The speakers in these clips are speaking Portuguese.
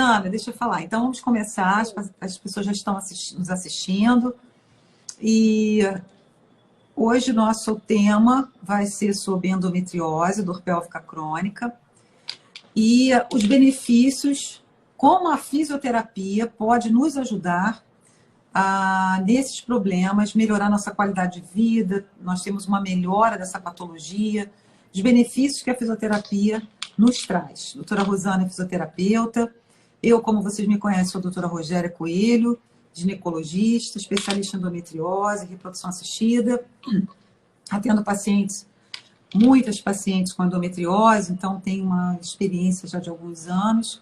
Rosana, deixa eu falar. Então, vamos começar. As pessoas já estão nos assistindo. E hoje nosso tema vai ser sobre endometriose, dor pélvica crônica. E os benefícios, como a fisioterapia pode nos ajudar nesses problemas, melhorar nossa qualidade de vida. Nós temos uma melhora dessa patologia, os benefícios que a fisioterapia nos traz. Doutora Rosana é fisioterapeuta. Eu, como vocês me conhecem, sou a doutora Rogéria Coelho, ginecologista, especialista em endometriose, reprodução assistida. Atendo pacientes, muitas pacientes com endometriose, então tenho uma experiência já de alguns anos.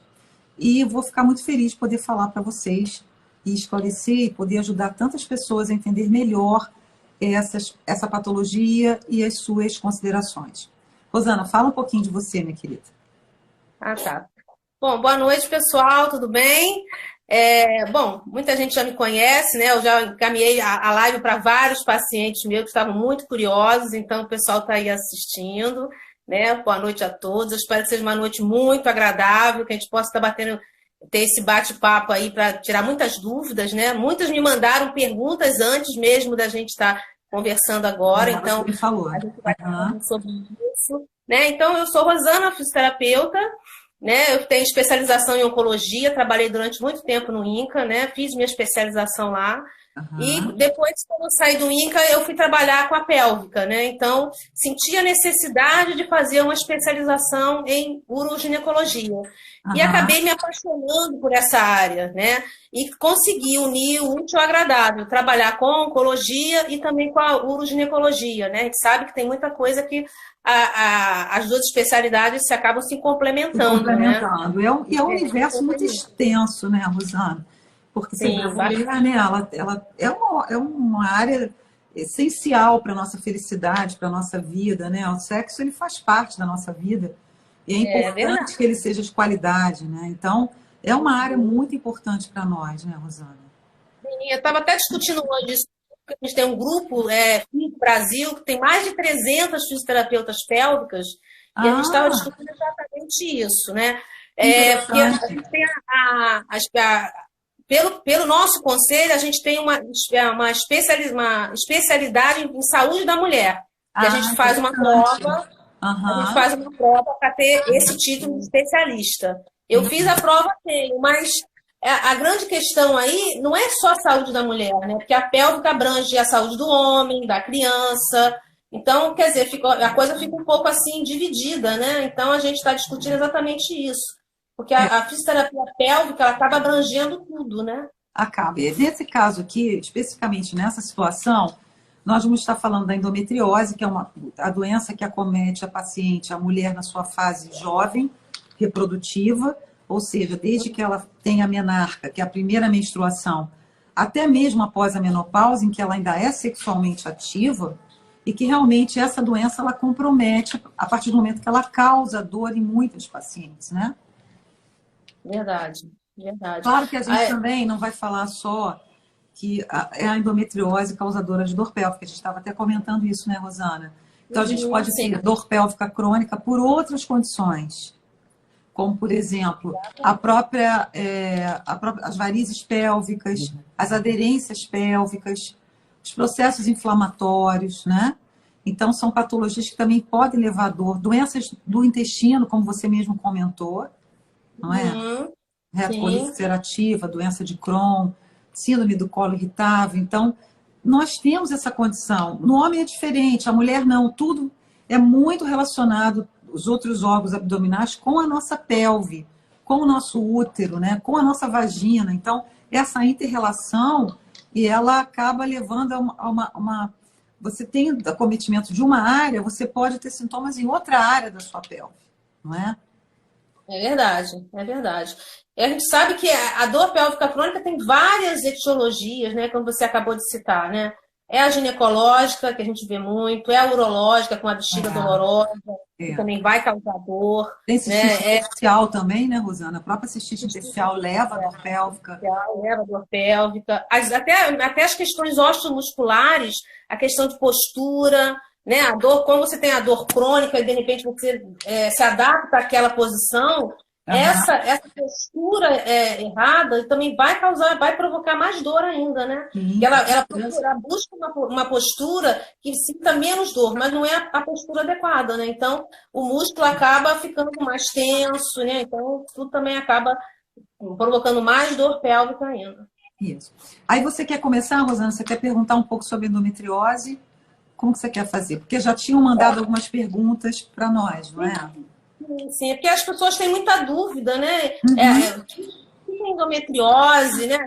E vou ficar muito feliz de poder falar para vocês e esclarecer e poder ajudar tantas pessoas a entender melhor essa patologia e as suas considerações. Rosana, fala um pouquinho de você, minha querida. Tá. Bom, boa noite, pessoal, tudo bem? Bom, muita gente já me conhece, né? Eu já encaminhei a live para vários pacientes meus que estavam muito curiosos, então o pessoal está aí assistindo, né? Boa noite a todos. Eu espero que seja uma noite muito agradável, que a gente possa estar ter esse bate-papo aí para tirar muitas dúvidas, né? Muitas me mandaram perguntas antes mesmo da gente estar conversando agora, então me falou. A gente vai falar sobre isso, né? Então, eu sou Rosana, fisioterapeuta, né? Eu tenho especialização em oncologia, trabalhei durante muito tempo no INCA, né? Fiz minha especialização lá. E depois, quando eu saí do INCA, eu fui trabalhar com a pélvica, né? Então, senti a necessidade de fazer uma especialização em uroginecologia. E acabei me apaixonando por essa área, né? E consegui unir o útil ao agradável, trabalhar com a oncologia e também com a uroginecologia, né? A gente sabe que tem muita coisa que as duas especialidades se acabam se complementando, né? E é um universo muito extenso, né, Rosana? Porque a mulher, né, ela é uma área essencial para a nossa felicidade, para a nossa vida, né? O sexo, ele faz parte da nossa vida. E é importante que ele seja de qualidade, né? Então, é uma área muito importante para nós, né, Rosana? Sim, eu estava até discutindo hoje isso, porque a gente tem um grupo no Brasil que tem mais de 300 fisioterapeutas pélvicas, e a gente estava discutindo exatamente isso, né? Porque a gente tem pelo nosso conselho, a gente tem uma especialidade em saúde da mulher. Que a gente faz uma prova, para ter esse título de especialista. Eu fiz a prova, mas a grande questão aí não é só a saúde da mulher, né? Porque a pélvica abrange a saúde do homem, da criança. Então, quer dizer, a coisa fica um pouco assim dividida, né? Então, a gente está discutindo exatamente isso. Porque a fisioterapia pélvica, ela acaba abrangendo tudo, né? Acaba. E nesse caso aqui, especificamente nessa situação, nós vamos estar falando da endometriose, que é a doença que acomete a paciente, a mulher na sua fase jovem, reprodutiva, ou seja, desde que ela tem a menarca, que é a primeira menstruação, até mesmo após a menopausa, em que ela ainda é sexualmente ativa, e que realmente essa doença ela compromete a partir do momento que ela causa dor em muitos pacientes, né? Verdade. Claro que a gente também não vai falar só que é a endometriose causadora de dor pélvica. A gente estava até comentando isso, né, Rosana? Então, a gente pode ter dor pélvica crônica por outras condições, como, por exemplo, as varizes pélvicas, as aderências pélvicas, os processos inflamatórios, né? Então, são patologias que também podem levar a dor. Doenças do intestino, como você mesmo comentou, não é? Retrocolite ulcerativa, doença de Crohn, síndrome do colo irritável. Então, nós temos essa condição. No homem é diferente, a mulher não. Tudo é muito relacionado, os outros órgãos abdominais, com a nossa pelve, com o nosso útero, né? Com a nossa vagina. Então, essa inter-relação, e ela acaba levando a uma... Você tem acometimento de uma área, você pode ter sintomas em outra área da sua pelve, não é? É verdade, é verdade. E a gente sabe que a dor pélvica crônica tem várias etiologias, né? Como você acabou de citar, né? É a ginecológica, que a gente vê muito, é a urológica, com a bexiga dolorosa, que também vai causar dor. Tem cistite intersticial também, né, Rosana? A própria cistite intersticial leva a dor pélvica. Leva a dor pélvica. Até as questões osteomusculares, a questão de postura, né? A dor, como você tem a dor crônica e de repente você se adapta àquela posição, Aham. essa postura errada também vai provocar mais dor ainda, né? Sim, Porque com ela certeza. busca uma postura que sinta menos dor, mas não é a postura adequada, né? Então, o músculo acaba ficando mais tenso, né? Então, tudo também acaba provocando mais dor pélvica ainda. Isso. Aí você quer começar, Rosana? Você quer perguntar um pouco sobre endometriose? Como que você quer fazer? Porque já tinham mandado algumas perguntas para nós, não é? Sim, é porque as pessoas têm muita dúvida, né? Uhum. O que é endometriose, né?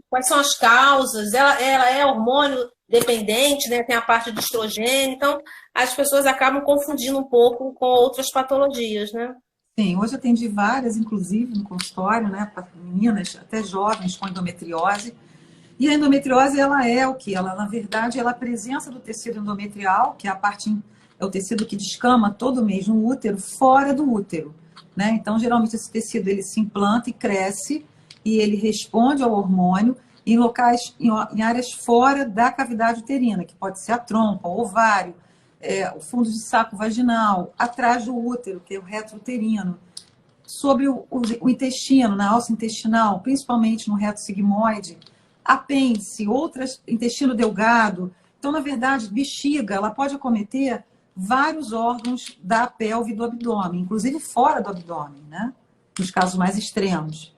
Quais são as causas? Ela é hormônio dependente, né? Tem a parte do estrogênio, então as pessoas acabam confundindo um pouco com outras patologias, né? Sim, hoje eu atendi várias, inclusive, no consultório, né, para meninas, até jovens com endometriose. E a endometriose, ela é o que? Ela, na verdade, ela é a presença do tecido endometrial, que é a parte, é o tecido que descama todo mês no útero, fora do útero, né? Então, geralmente, esse tecido, ele se implanta e cresce, e ele responde ao hormônio em locais, em áreas fora da cavidade uterina, que pode ser a trompa, o ovário, o fundo de saco vaginal, atrás do útero, que é o reto uterino, sobre o intestino, na alça intestinal, principalmente no reto sigmoide, apêndice, outras, intestino delgado. Então, na verdade, bexiga, ela pode acometer vários órgãos da pelve e do abdômen, inclusive fora do abdômen, né? Nos casos mais extremos.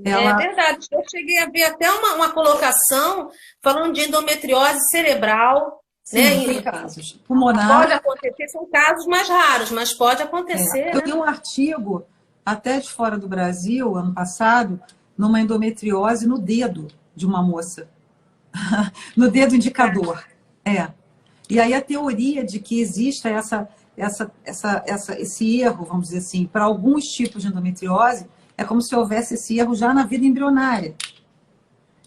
É Ela, verdade. Eu cheguei a ver até uma colocação falando de endometriose cerebral, né? sim, tem casos. Pulmonar. Pode acontecer, são casos mais raros, mas pode acontecer, Eu né? li um artigo, até de fora do Brasil, ano passado, numa endometriose no dedo de uma moça. No dedo indicador. É. E aí a teoria de que exista esse erro, vamos dizer assim, para alguns tipos de endometriose, é como se houvesse esse erro já na vida embrionária.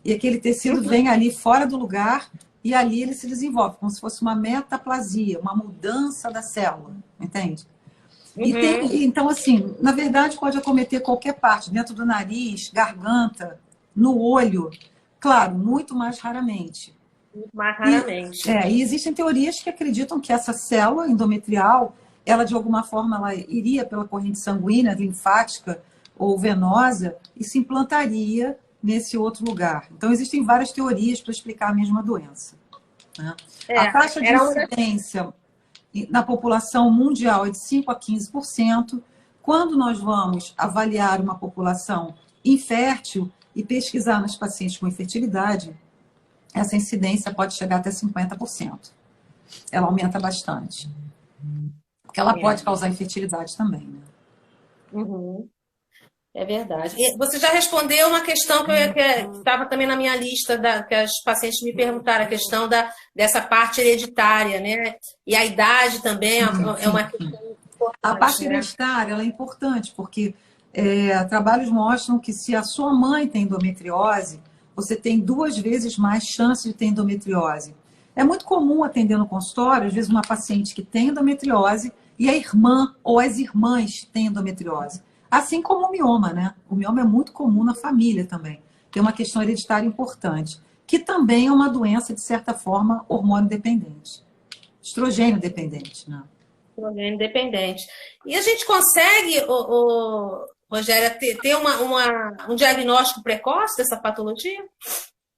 E aquele tecido vem ali fora do lugar e ali ele se desenvolve, como se fosse uma metaplasia, uma mudança da célula, entende? E Uhum. tem, então, assim, na verdade, pode acometer qualquer parte, dentro do nariz, garganta, no olho, claro, muito mais raramente. Mais E, raramente. e existem teorias que acreditam que essa célula endometrial, ela de alguma forma ela iria pela corrente sanguínea, linfática ou venosa e se implantaria nesse outro lugar. Então, existem várias teorias para explicar a mesma doença, né? A É, taxa de era uma das... incidência na população mundial é de 5 a 15%. Quando nós vamos avaliar uma população infértil e pesquisar nas pacientes com infertilidade, essa incidência pode chegar até 50%. Ela aumenta bastante. Porque ela É. pode causar infertilidade também, né? Uhum. É verdade. E você já respondeu uma questão que estava também na minha lista, que as pacientes me perguntaram, a questão dessa parte hereditária, né? E a idade também Sim, é uma sim. questão A importante, parte né? hereditária ela é importante, porque trabalhos mostram que se a sua mãe tem endometriose, você tem 2 vezes mais chance de ter endometriose. É muito comum atender no consultório, às vezes, uma paciente que tem endometriose e a irmã ou as irmãs têm endometriose. Assim como o mioma, né? O mioma é muito comum na família também. Tem uma questão hereditária importante, que também é uma doença, de certa forma, hormônio dependente, estrogênio dependente, né? Independente. E a gente consegue, Rogéria, ter um diagnóstico precoce dessa patologia?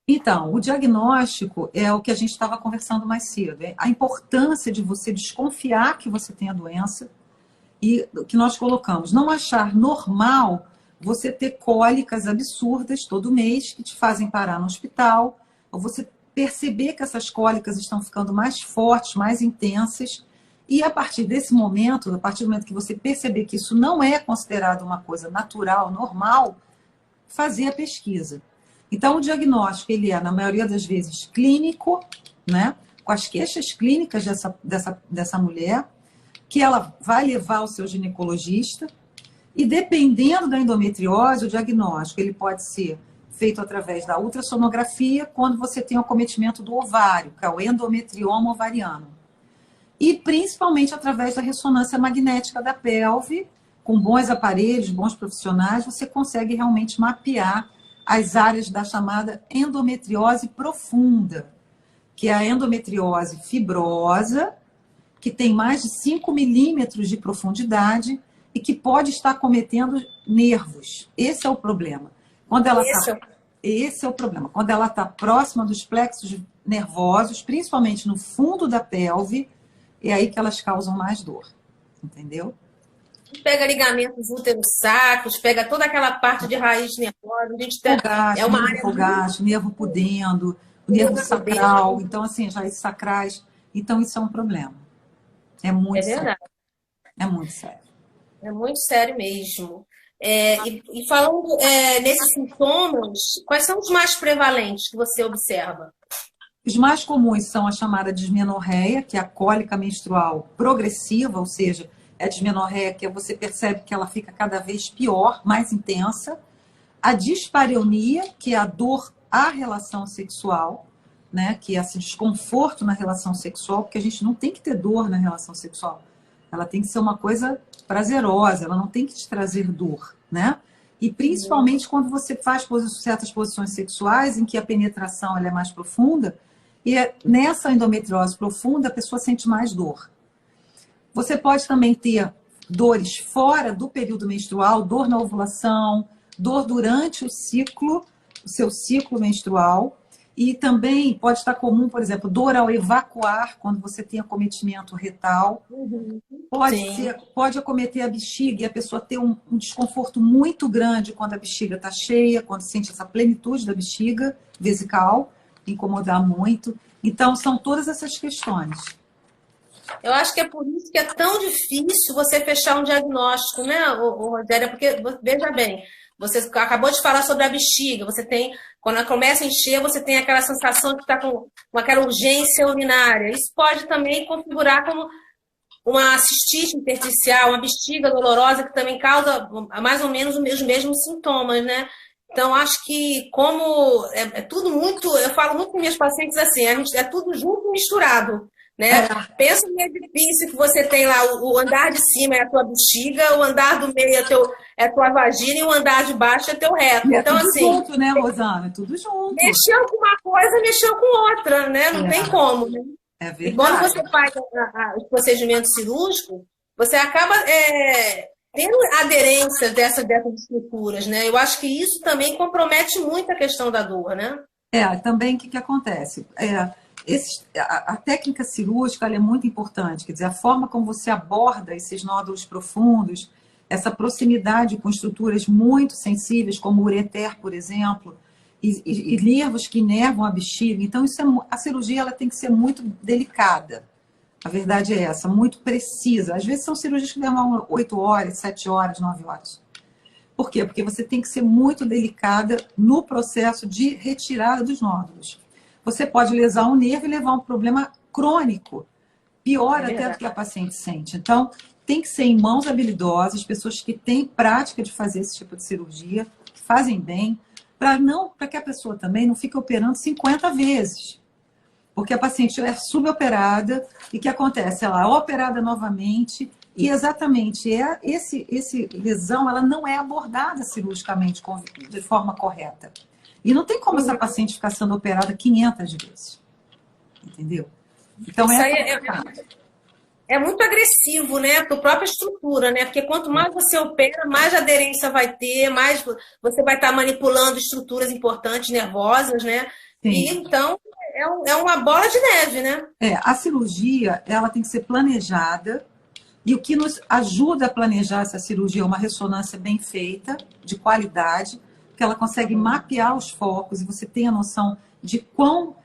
Então, o diagnóstico é o que a gente estava conversando mais cedo. É a importância de você desconfiar que você tem a doença e o que nós colocamos, não achar normal você ter cólicas absurdas todo mês que te fazem parar no hospital, ou você perceber que essas cólicas estão ficando mais fortes, mais intensas, e a partir desse momento, a partir do momento que você perceber que isso não é considerado uma coisa natural, normal, fazer a pesquisa. Então, o diagnóstico, ele é, na maioria das vezes, clínico, né? Com as queixas clínicas dessa mulher, que ela vai levar ao seu ginecologista, e dependendo da endometriose, o diagnóstico ele pode ser feito através da ultrassonografia, quando você tem o acometimento do ovário, que é o endometrioma ovariano. E principalmente através da ressonância magnética da pelve, com bons aparelhos, bons profissionais, você consegue realmente mapear as áreas da chamada endometriose profunda, que é a endometriose fibrosa, que tem mais de 5 milímetros de profundidade e que pode estar cometendo nervos. Esse é o problema. Quando ela esse é o problema. Quando ela está próxima dos plexos nervosos, principalmente no fundo da pelve, é aí que elas causam mais dor. Entendeu? Pega ligamentos útero-sacros, pega toda aquela parte de raiz nervosa. A gente é uma área fogacho, nervo pudendo, o nervo sacral. Então, assim, as raízes sacrais. Então, isso é um problema. É muito sério. É muito sério. É muito sério mesmo. E falando nesses sintomas, quais são os mais prevalentes que você observa? Os mais comuns são a chamada dismenorreia, que é a cólica menstrual progressiva, ou seja, é a dismenorreia que você percebe que ela fica cada vez pior, mais intensa. A dispareunia, que é a dor à relação sexual, né? Que é esse desconforto na relação sexual, porque a gente não tem que ter dor na relação sexual. Ela tem que ser uma coisa prazerosa, ela não tem que te trazer dor, né? E principalmente quando você faz certas posições sexuais em que a penetração ela é mais profunda, e nessa endometriose profunda a pessoa sente mais dor. Você pode também ter dores fora do período menstrual, dor na ovulação, dor durante o seu ciclo menstrual, e também pode estar comum, por exemplo, dor ao evacuar, quando você tem acometimento retal. Pode acometer a bexiga e a pessoa ter um desconforto muito grande quando a bexiga está cheia, quando sente essa plenitude da bexiga vesical, incomodar muito. Então, são todas essas questões. Eu acho que é por isso que é tão difícil você fechar um diagnóstico, né, Rogéria? Porque, veja bem, você acabou de falar sobre a bexiga, você tem, quando ela começa a encher, você tem aquela sensação de estar com aquela urgência urinária. Isso pode também configurar como uma cistite intersticial, uma bexiga dolorosa, que também causa mais ou menos os mesmos sintomas, né? Então, acho que como é tudo muito, eu falo muito com minhas pacientes assim, é tudo junto e misturado. Né? Pensa no edifício que você tem lá, o andar de cima é a tua bexiga, o andar do meio é a tua vagina e o andar de baixo é teu reto. Então, tudo assim, junto, né, Rosana? É tudo junto. Mexeu com uma coisa, mexeu com outra, né? Não tem como, né? É verdade. E quando você faz os procedimentos cirúrgicos, você acaba tendo aderência dessas estruturas, né? Eu acho que isso também compromete muito a questão da dor, né? Também o que acontece? A técnica cirúrgica ela é muito importante, quer dizer, a forma como você aborda esses nódulos profundos, essa proximidade com estruturas muito sensíveis, como o ureter, por exemplo, e nervos que inervam a bexiga. Então, a cirurgia ela tem que ser muito delicada. A verdade é essa, muito precisa. Às vezes são cirurgias que demoram 8 horas, 7 horas, 9 horas. Por quê? Porque você tem que ser muito delicada no processo de retirada dos nódulos. Você pode lesar um nervo e levar um problema crônico, pior até do que a paciente sente. Então, tem que ser em mãos habilidosas, pessoas que têm prática de fazer esse tipo de cirurgia, que fazem bem, para que a pessoa também não fique operando 50 vezes. Porque a paciente é suboperada e o que acontece? Ela é operada novamente e exatamente esse lesão ela não é abordada cirurgicamente de forma correta. E não tem como essa paciente ficar sendo operada 500 vezes. Entendeu? Então, é muito agressivo, né? Para a própria estrutura, né? Porque quanto mais você opera, mais aderência vai ter, mais você vai estar manipulando estruturas importantes, nervosas, né? Sim. E então, é uma bola de neve, né? A cirurgia, ela tem que ser planejada. E o que nos ajuda a planejar essa cirurgia é uma ressonância bem feita, de qualidade, que ela consegue mapear os focos e você tem a noção de quão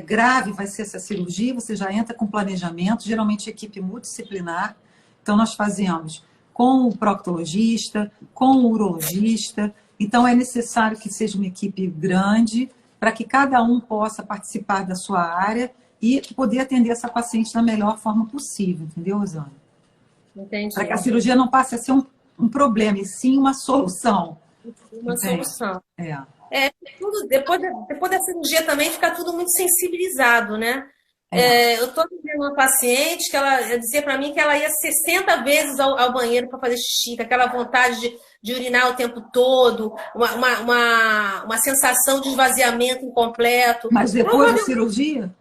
grave vai ser essa cirurgia, você já entra com planejamento, geralmente equipe multidisciplinar. Então, nós fazemos com o proctologista, com o urologista. Então, é necessário que seja uma equipe grande para que cada um possa participar da sua área e poder atender essa paciente da melhor forma possível, entendeu, Rosana? Entendi. Para que a cirurgia não passe a ser um problema, e sim uma solução. Uma solução. Depois da cirurgia também fica tudo muito sensibilizado, né? Eu estou vendo uma paciente que ela dizia para mim que ela ia 60 vezes ao banheiro para fazer xixi, com aquela vontade de urinar o tempo todo, uma sensação de esvaziamento incompleto. Mas depois da cirurgia?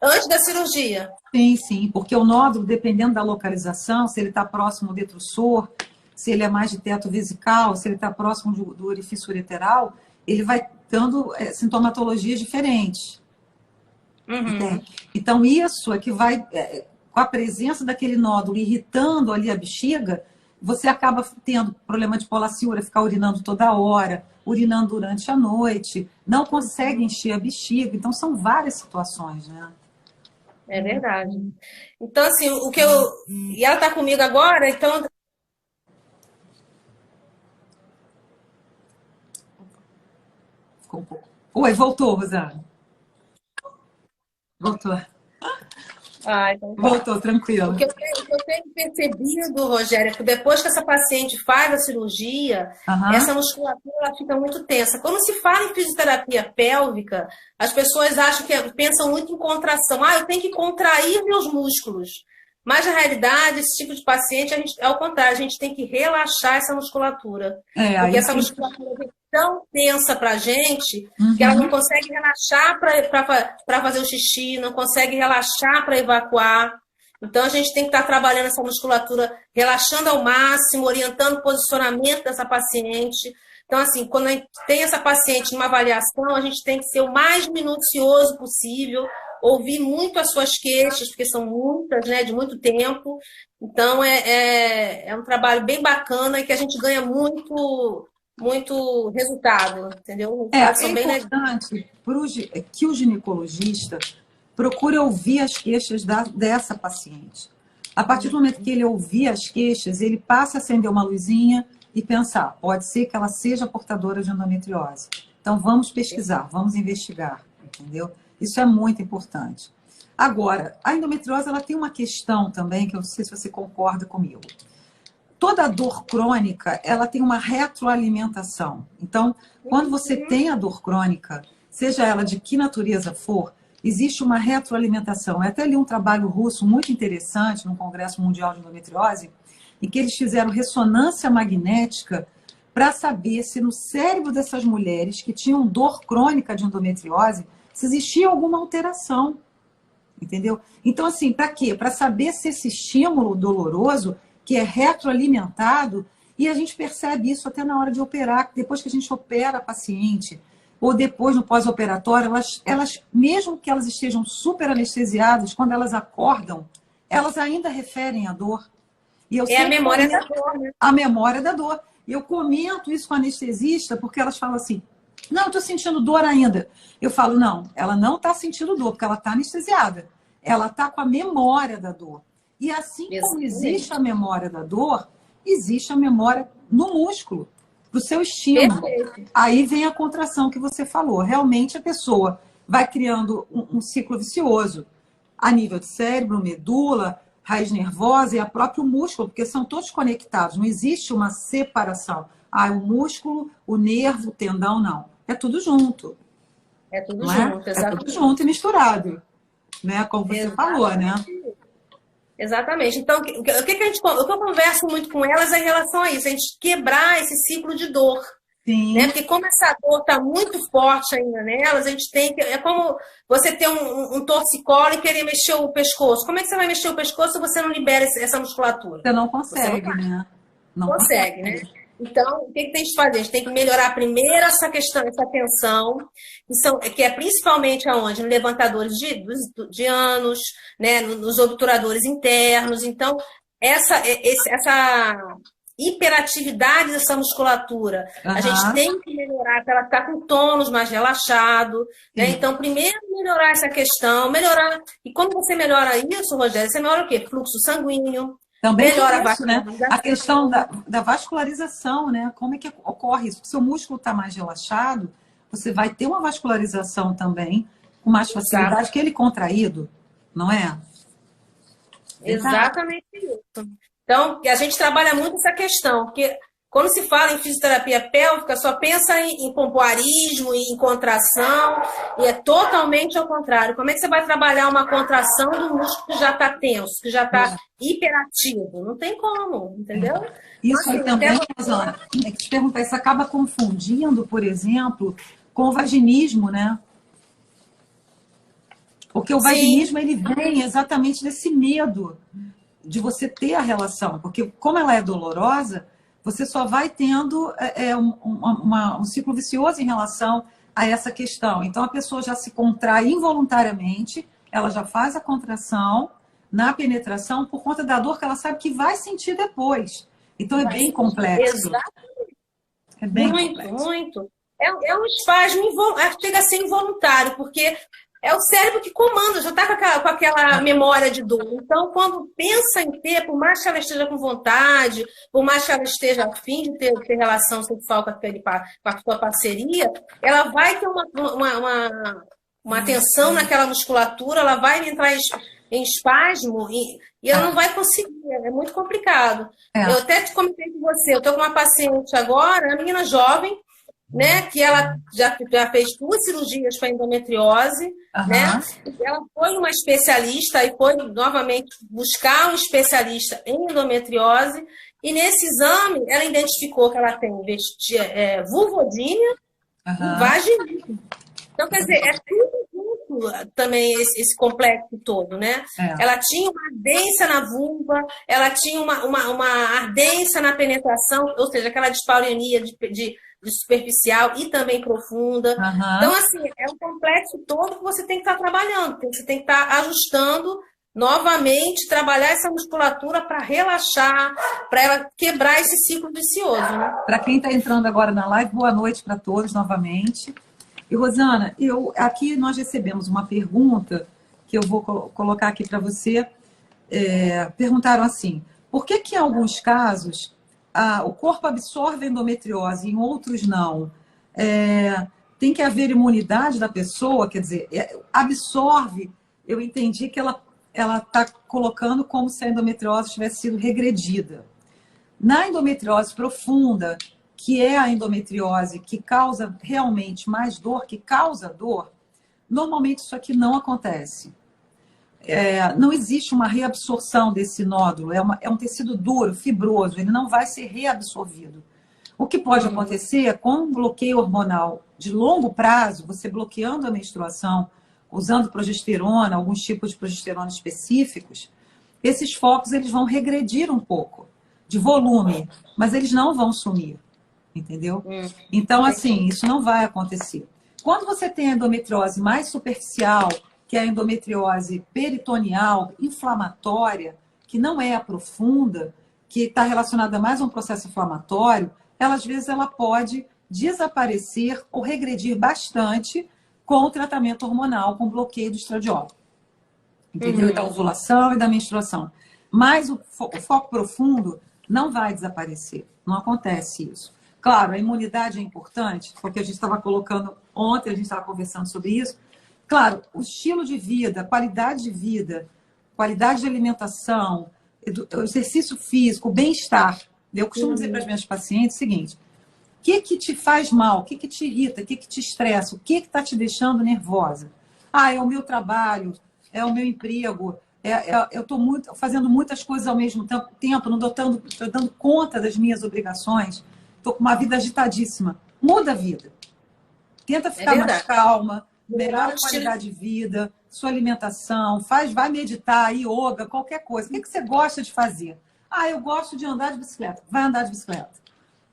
Antes da cirurgia. Sim, sim, porque o nódulo, dependendo da localização, se ele está próximo ao detrusor, se ele é mais de teto vesical, se ele está próximo do orifício ureteral, ele vai dando sintomatologias diferentes. Uhum. Então, isso é que vai, com a presença daquele nódulo irritando ali a bexiga, você acaba tendo problema de polaciúria, ficar urinando toda hora, urinando durante a noite, não consegue encher a bexiga. Então, são várias situações, né? É verdade. Então, assim, o que eu. E ela tá comigo agora, então. Ficou um pouco. Oi, voltou, Rosana. Voltou. Ah, então tá. Voltou, tranquilo. O que eu tenho percebido, Rogério, é que depois que essa paciente faz a cirurgia, essa musculatura ela fica muito tensa. Quando se fala em fisioterapia pélvica, as pessoas acham pensam muito em contração. Ah, eu tenho que contrair meus músculos. Mas, na realidade, esse tipo de paciente, é o contrário, a gente tem que relaxar essa musculatura. Porque essa musculatura é tão tensa para a gente que ela não consegue relaxar para fazer o xixi, não consegue relaxar para evacuar. Então, a gente tem que estar trabalhando essa musculatura, relaxando ao máximo, orientando o posicionamento dessa paciente. Então, assim, quando a gente tem essa paciente numa avaliação, a gente tem que ser o mais minucioso possível, ouvir muito as suas queixas, porque são muitas, né, de muito tempo. Então, é um trabalho bem bacana e que a gente ganha muito resultado, entendeu? É importante que o ginecologista procure ouvir as queixas dessa paciente. A partir do momento que ele ouvir as queixas, ele passa a acender uma luzinha e pensar, pode ser que ela seja portadora de endometriose. Então, vamos pesquisar, vamos investigar, entendeu? Isso é muito importante. Agora, a endometriose ela tem uma questão também, que eu não sei se você concorda comigo. Toda dor crônica, ela tem uma retroalimentação. Então, quando você tem a dor crônica, seja ela de que natureza for, existe uma retroalimentação. Eu até li um trabalho russo muito interessante no Congresso Mundial de Endometriose, em que eles fizeram ressonância magnética para saber se no cérebro dessas mulheres que tinham dor crônica de endometriose, se existia alguma alteração, entendeu? Então, assim, para quê? Para saber se esse estímulo doloroso, que é retroalimentado, e a gente percebe isso até na hora de operar, depois que a gente opera a paciente, ou depois no pós-operatório, elas, mesmo que elas estejam super anestesiadas, quando elas acordam, elas ainda referem a dor. E a memória da dor, né? A memória da dor. E eu comento isso com a anestesista, porque elas falam assim, não, eu estou sentindo dor ainda. Eu falo, não, ela não está sentindo dor, porque ela está anestesiada. Ela está com a memória da dor. E assim como existe a memória da dor, existe a memória no músculo, do seu estímulo. Perfeito. Aí vem a contração que você falou. Realmente a pessoa vai criando um ciclo vicioso a nível de cérebro, medula, raiz nervosa e a próprio músculo, porque são todos conectados. Não existe uma separação. Ah, o músculo, o nervo, o tendão, não. É tudo junto. É tudo junto, exatamente. É tudo junto e misturado, né? Como você falou, né? Exatamente. Então, o que eu converso muito com elas é em relação a isso, a gente quebrar esse ciclo de dor. Sim. Né? Porque como essa dor está muito forte ainda nelas, a gente tem que... É como você ter um torcicolo e querer mexer o pescoço. Como é que você vai mexer o pescoço se você não libera essa musculatura? Você não consegue, né? Não consegue, né? Então, o que tem que fazer? A gente tem que melhorar primeiro essa questão, essa tensão, que é principalmente aonde? Nos levantadores de ânus, né? Nos obturadores internos. Então, essa hiperatividade dessa musculatura, a gente tem que melhorar para ela ficar com tônus mais relaxado, né? Então, primeiro melhorar essa questão, melhorar... E quando você melhora isso, Rogério, você melhora o quê? Fluxo sanguíneo, também melhora isso, né? A questão da vascularização, né? Como é que ocorre isso? Se o seu músculo está mais relaxado, você vai ter uma vascularização também com mais facilidade. Exato. Que ele contraído, não é? Exatamente isso. Então, a gente trabalha muito essa questão, porque quando se fala em fisioterapia pélvica, só pensa em pompoarismo, em contração, e é totalmente ao contrário. Como é que você vai trabalhar uma contração do músculo que já está tenso, que já está hiperativo? Não tem como, entendeu? Isso aí também, Rosana, é que te perguntar, isso acaba confundindo, por exemplo, com o vaginismo, né? Porque o vaginismo, ele vem exatamente desse medo de você ter a relação. Porque como ela é dolorosa, você só vai tendo um ciclo vicioso em relação a essa questão. Então, a pessoa já se contrai involuntariamente, ela já faz a contração na penetração por conta da dor que ela sabe que vai sentir depois. Então, é bem complexo. Exatamente. É bem muito, complexo. muito. É um espasmo, chega a ser involuntário, porque é o cérebro que comanda, já está com aquela memória de dor. Então, quando pensa em ter, por mais que ela esteja com vontade, por mais que ela esteja a fim de ter relação sexual com a sua parceria, ela vai ter uma tensão naquela musculatura, ela vai entrar em espasmo e ela não vai conseguir, é muito complicado. Eu até te comentei com você, eu estou com uma paciente agora, uma menina jovem, né, que ela já fez 2 cirurgias para endometriose, né? Ela foi uma especialista e foi novamente buscar um especialista em endometriose, e nesse exame ela identificou que ela tem vulvodínia e vaginismo. Então, quer dizer, é tudo junto também esse complexo todo, né? Ela tinha uma ardência na vulva, ela tinha uma ardência na penetração, ou seja, aquela dispareunia de superficial e também profunda. Então, assim, é um complexo todo que você tem que estar trabalhando, você tem que estar ajustando novamente, trabalhar essa musculatura para relaxar, para ela quebrar esse ciclo vicioso, né? Para quem está entrando agora na live, boa noite para todos novamente. E, Rosana, aqui nós recebemos uma pergunta que eu vou colocar aqui para você. Perguntaram assim, por que em alguns casos o corpo absorve a endometriose e em outros não? Tem que haver imunidade da pessoa, quer dizer, absorve, eu entendi que ela está colocando como se a endometriose tivesse sido regredida. Na endometriose profunda, que é a endometriose que causa realmente mais dor, que causa dor, normalmente isso aqui não acontece. Não existe uma reabsorção desse nódulo, é um tecido duro, fibroso, ele não vai ser reabsorvido. O que pode acontecer é com um bloqueio hormonal de longo prazo, você bloqueando a menstruação, usando progesterona, alguns tipos de progesterona específicos, esses focos eles vão regredir um pouco de volume, mas eles não vão sumir, entendeu? Então, assim, isso não vai acontecer. Quando você tem a endometriose mais superficial, que é a endometriose peritoneal, inflamatória, que não é a profunda, que está relacionada mais a um processo inflamatório, às vezes ela pode desaparecer ou regredir bastante com o tratamento hormonal, com bloqueio do estradiol. Entendeu? Da ovulação e da menstruação. Mas o foco profundo não vai desaparecer. Não acontece isso. Claro, a imunidade é importante, porque a gente estava colocando ontem, a gente estava conversando sobre isso. Claro, o estilo de vida, qualidade de vida, qualidade de alimentação, exercício físico, bem-estar. Eu costumo dizer para as minhas pacientes o seguinte: o que te faz mal? O que te irrita? O que te estressa? O que está te deixando nervosa? É o meu trabalho, é o meu emprego, eu estou fazendo muitas coisas ao mesmo tempo, não estou dando conta das minhas obrigações, estou com uma vida agitadíssima. Muda a vida. Tenta ficar mais calma, melhora a qualidade de vida, sua alimentação, vai meditar, yoga, qualquer coisa. O que você gosta de fazer? Eu gosto de andar de bicicleta. Vai andar de bicicleta.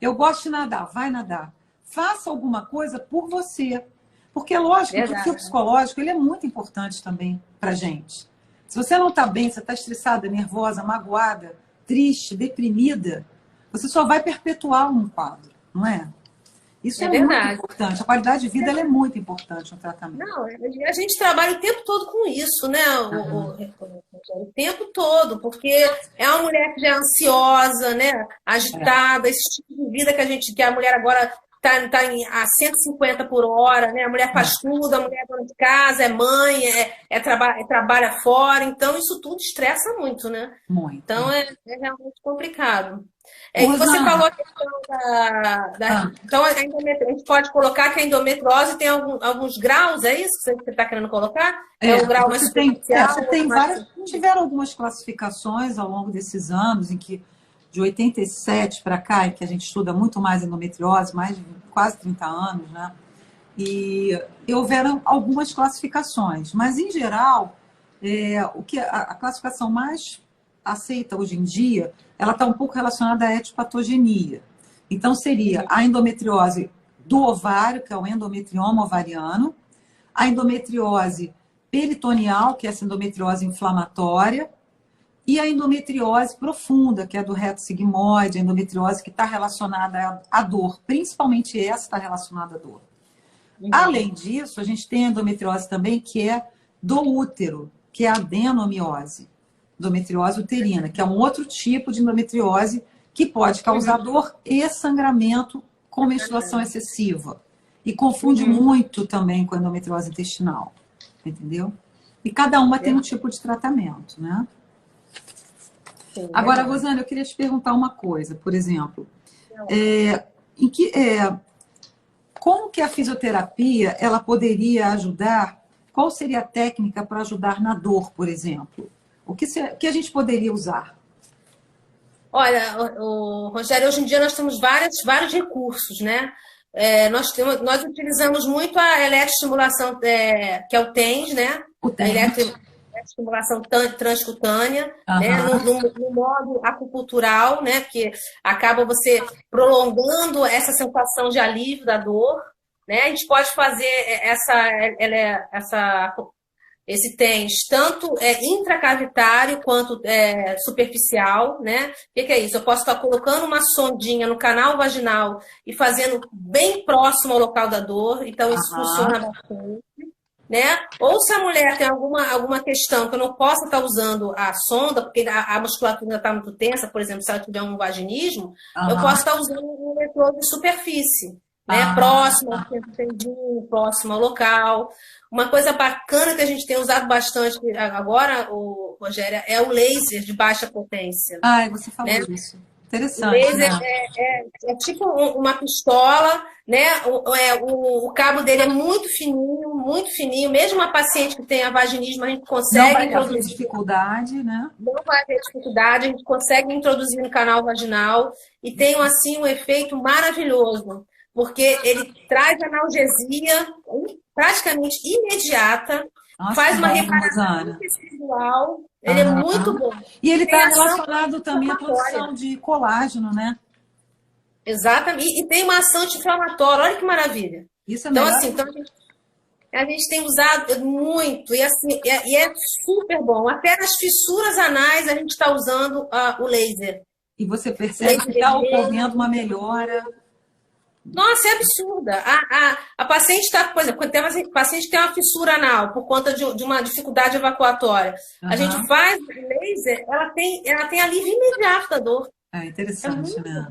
Eu gosto de nadar. Vai nadar. Faça alguma coisa por você. Porque é lógico que o fio psicológico ele é muito importante também para gente. Se você não está bem, você está estressada, nervosa, magoada, triste, deprimida, você só vai perpetuar um quadro, não é? Isso é muito importante. A qualidade de vida ela é muito importante no tratamento. Não, a gente trabalha o tempo todo com isso, né? O tempo todo, porque é uma mulher que já é ansiosa, né? Agitada, esse tipo de vida que a mulher agora está a 150 por hora, né? A mulher faz tudo, a mulher é dona de casa, é mãe, trabalha fora, então isso tudo estressa muito, né? Muito. Então é realmente complicado. E você falou a questão Então, a gente pode colocar que a endometriose tem alguns graus, é isso que você está querendo colocar? Um grau mais superficial? Você tem várias. Tiveram algumas classificações ao longo desses anos, em que, de 87 para cá, em que a gente estuda muito mais endometriose, mais de quase 30 anos, né? E houveram algumas classificações, mas em geral, o que a classificação mais aceita hoje em dia, ela está um pouco relacionada à etiopatogenia. Então seria a endometriose do ovário, que é o endometrioma ovariano, a endometriose peritoneal, que é essa endometriose inflamatória, e a endometriose profunda, que é do reto sigmoide, a endometriose que está relacionada à dor, principalmente essa está relacionada à dor. Além disso, a gente tem a endometriose também, que é do útero, que é a adenomiose, endometriose uterina, que é um outro tipo de endometriose que pode causar dor e sangramento com menstruação excessiva. E confunde muito também com a endometriose intestinal, entendeu? E cada uma tem um tipo de tratamento, né? Sim, agora, Rosana, eu queria te perguntar uma coisa, por exemplo, como que a fisioterapia ela poderia ajudar? Qual seria a técnica para ajudar na dor, por exemplo? O que a gente poderia usar? Olha, Rogério, hoje em dia nós temos vários recursos, né? Nós utilizamos muito a eletroestimulação, que é o TENS, né? O A TENS. estimulação transcutânea, né, Aham. no modo acupuntural, né, que acaba você prolongando essa sensação de alívio da dor, né? A gente pode fazer esse TENS tanto intracavitário quanto superficial, né? O que é isso? Eu posso estar colocando uma sondinha no canal vaginal e fazendo bem próximo ao local da dor, então isso funciona bastante. Né? Ou se a mulher tem alguma questão que eu não possa estar usando a sonda, porque a musculatura está muito tensa, por exemplo, se ela tiver um vaginismo, eu posso estar usando um eletrodo de superfície, né? Próximo ao centro tendinho, próximo ao local. Uma coisa bacana que a gente tem usado bastante agora, Rogéria, é o laser de baixa potência. Você falou disso. Interessante, o laser né? é tipo uma pistola, né? O cabo dele é muito fininho. Mesmo uma paciente que tenha vaginismo, a gente consegue Não vai ter introduzir. dificuldade, né? Não vai ter dificuldade, a gente consegue introduzir no canal vaginal e tem assim um efeito maravilhoso, porque ele traz analgesia praticamente imediata, Nossa, faz uma bom, reparação Rosana. visual, ele é muito bom. E ele Tem está ação relacionado também à produção de colágeno, né? Exatamente. E tem uma ação anti-inflamatória. Olha que maravilha. Isso é Então, melhor. assim, a gente tem usado muito. E, assim, é super bom. Até nas fissuras anais a gente está usando o laser. E você percebe que está ocorrendo uma melhora. Nossa, é absurda. A paciente está, por exemplo, quando tem uma paciente que tem uma fissura anal por conta de uma dificuldade evacuatória, a gente faz o laser, ela tem alívio imediato da dor. É interessante, né?